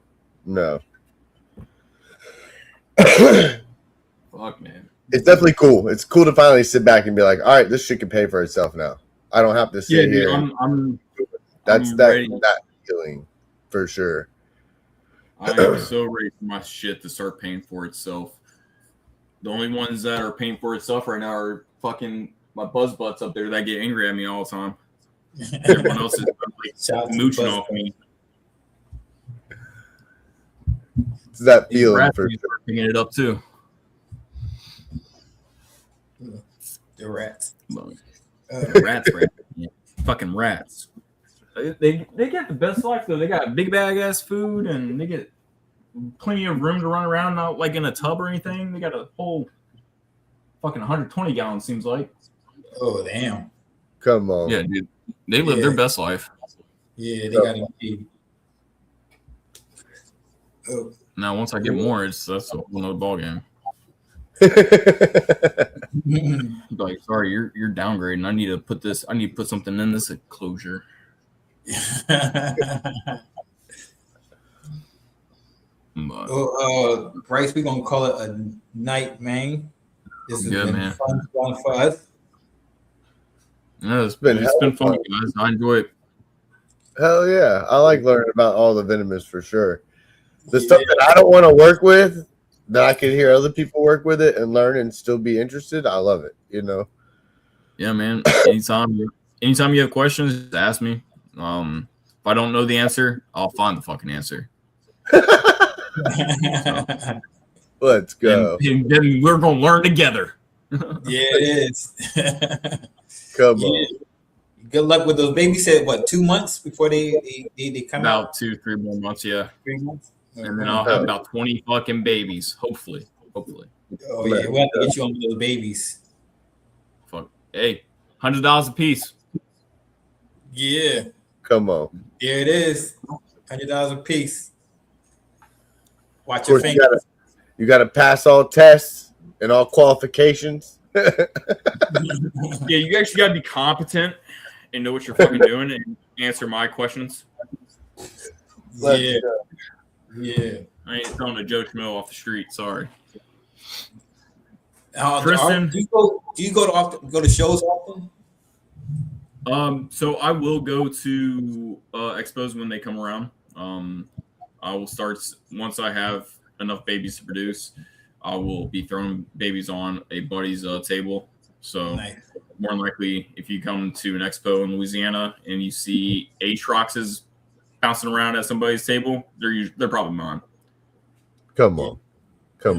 Fuck, man. It's definitely cool. It's cool to finally sit back and be like, all right, this shit can pay for itself now. I don't have to sit here. That's that feeling for sure. I am so ready for my shit to start paying for itself. The only ones that are paying for itself right now are fucking my buzz butts up there that get angry at me all the time. Everyone else is like mooching off me. It's that feeling for sure. Picking it up too. The rats. Rats, right? Yeah. Fucking rats. They get the best life though. They got big bag ass food and they get plenty of room to run around, not like in a tub or anything. They got a whole fucking 120 gallons, seems like. Oh damn! Come on. Yeah, dude. They live their best life. Yeah, they got to be. Oh. Now, once I get more, that's a whole nother ball game. Like, sorry, you're downgrading. I need to put something in this enclosure. Bryce, we're gonna call it a night, man. This has good, been man. fun for us. Yeah, it's been fun, guys. I enjoy it. Hell yeah. I like learning about all the venomous for sure. The stuff that I don't want to work with, that I can hear other people work with it and learn and still be interested, I love it, you know? Yeah, man. Anytime you have questions, just ask me. If I don't know the answer, I'll find the fucking answer. Let's go. And then we're going to learn together. Yeah, it is. Come on. Good luck with those babies. Said what, 2 months before they come out? About 2-3 more months, yeah. 3 months. And then I'll have about 20 fucking babies, hopefully. Oh yeah, we'll have to get you on with those babies. Fuck. Hey, $100 a piece. Yeah. Come on. There it is. $100 a piece. Watch your fingers. You gotta pass all tests and all qualifications. Yeah, you guys gotta be competent and know what you're fucking doing and answer my questions. Yeah. I ain't telling a Joe Schmo off the street. Sorry. Tristan, do you go to shows often? So I will go to expos when they come around. I will start once I have enough babies to produce. I will be throwing babies on a buddy's table. So more than likely, if you come to an expo in Louisiana and you see Aatroxes bouncing around at somebody's table, they're probably mine. Come on. Good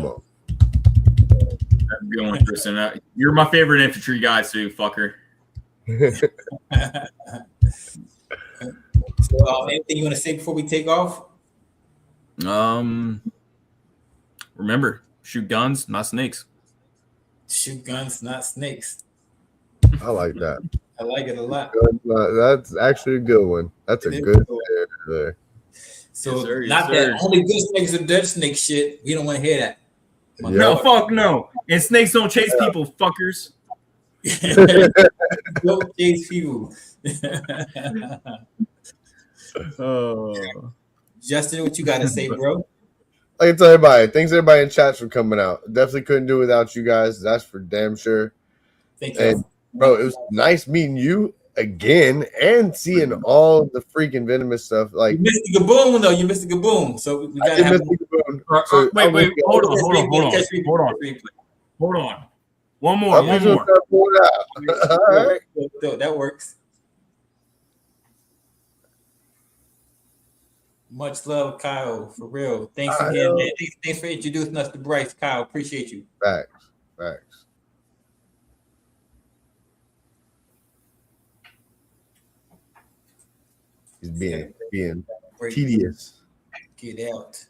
one, Tristan. You're my favorite infantry guy too, fucker. So, anything you want to say before we take off? Remember, shoot guns, not snakes. Shoot guns, not snakes. I like that. I like it a lot. That's actually a good one. That's a good one there. So that only good snakes are dead snake shit. We don't want to hear that. No, fuck no. And snakes don't chase people, fuckers. Don't chase people. Justin, what you got to say, bro? I can tell everybody, thanks everybody in chats for coming out. Definitely couldn't do it without you guys. That's for damn sure. Thank you. And bro, it was nice meeting you again and seeing all the freaking venomous stuff. Like you missed the gaboon though. You missed the gaboon. So we gotta have so wait, hold on. One more. All right. That works. Much love, Kyle. For real. Thanks again, man. Thanks for introducing us to Bryce, Kyle. Appreciate you. Facts. He's being tedious. Get out.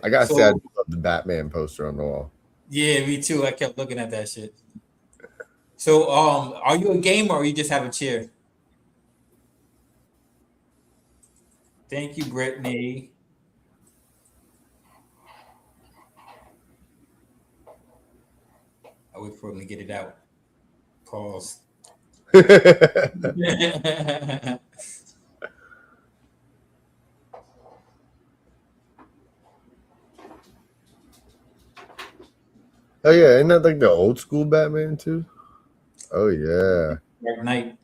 I gotta say, I love the Batman poster on the wall. Yeah, me too. I kept looking at that shit. So, are you a gamer or you just have a chair? Thank you, Brittany. I wait for him to get it out. Pause. Oh yeah, isn't that like the old school Batman too? Oh yeah. Dark Knight.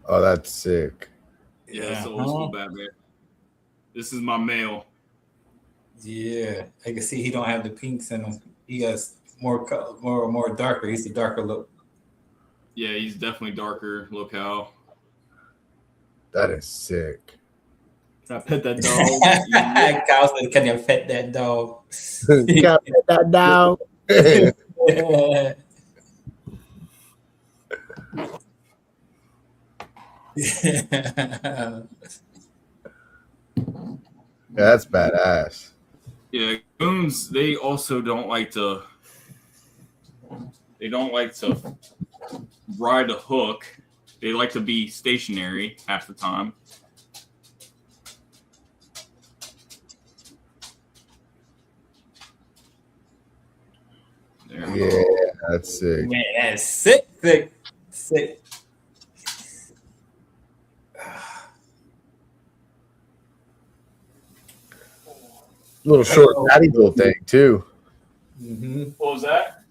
Oh, that's sick. Yeah, it's the old school Batman. This is my male. Yeah, I can see he don't have the pinks in him. He has more darker. He's a darker look. Yeah, he's definitely darker locale. That is sick. Can I pet that dog? Kyle said, "Can you pet that dog?" Can I pet that dog? That's badass. Yeah, goons. They also don't like to. They don't like to ride a hook. They like to be stationary half the time. Yeah, that's sick. Man, that's sick. Little short, fatty little thing too. Mm-hmm. What was that?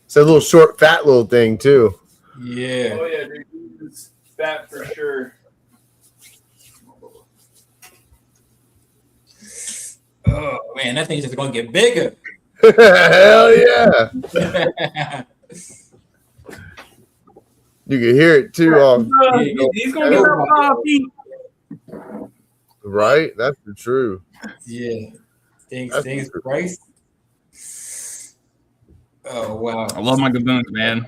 It's a little short, fat little thing too. Yeah. Oh yeah, dude, it's fat for sure. Oh man, that thing's just gonna get bigger. Hell yeah! You can hear it too. He's gonna get that 5 feet. Right? That's the truth. Yeah. Thanks, Bryce. Oh wow! I love my gaboons, man.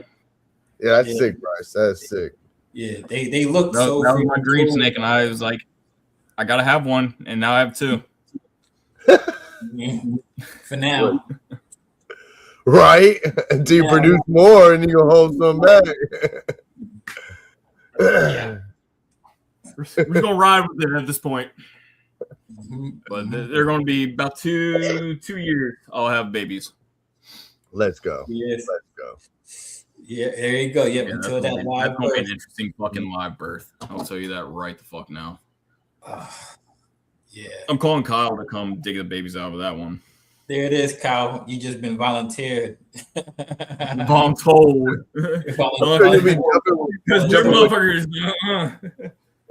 Yeah, that's sick, Bryce. That's sick. Yeah, they look That so. was my dream snake, and I was like, I gotta have one, and now I have 2. For now. Right? Until you produce more and you can hold some back. Yeah. We're gonna ride with it at this point. But they're gonna be about 2 years. I'll have babies. Let's go. Yes. Let's go. Yeah, there you go. Yep, until that live that's gonna be an birth. interesting fucking live birth. I'll tell you that right the fuck now. Yeah. I'm calling Kyle to come dig the babies out of that one. There it is, Kyle. You just been volunteered. Voluntold.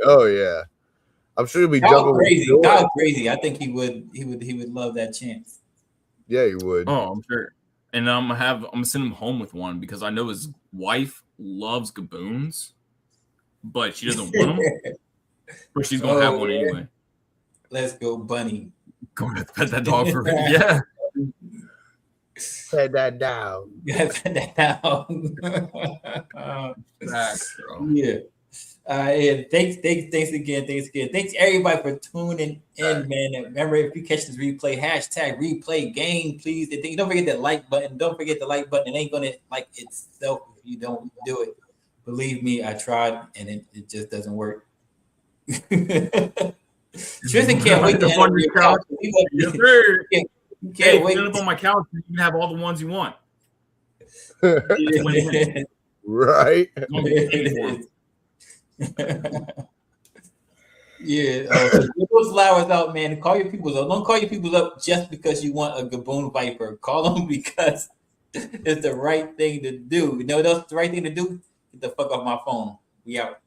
Oh yeah. I'm sure you'll be Kyle jumping. crazy. Kyle crazy. I think he would love that chance. Yeah, he would. Oh, I'm sure. And I'm gonna send him home with one because I know his wife loves gaboons, but she doesn't want them. But she's gonna have one anyway. Let's go, bunny. Going to pet that dog for yeah. Pet that down. Yeah, pet that down. Yeah. Thanks again. Thanks everybody for tuning in, man. And remember, if you catch this replay, #replay game, please. And don't forget that like button. Don't forget the like button. It ain't gonna like itself if you don't do it. Believe me, I tried and it just doesn't work. Tristan can't wait to on your couch. Can't wait. Sit up on my couch. You can have all the ones you want. Right. Yeah, so get those flowers out, man. Call your people up. Don't call your people up just because you want a Gaboon Viper. Call them because it's the right thing to do. You know that's the right thing to do? Get the fuck off my phone. We out.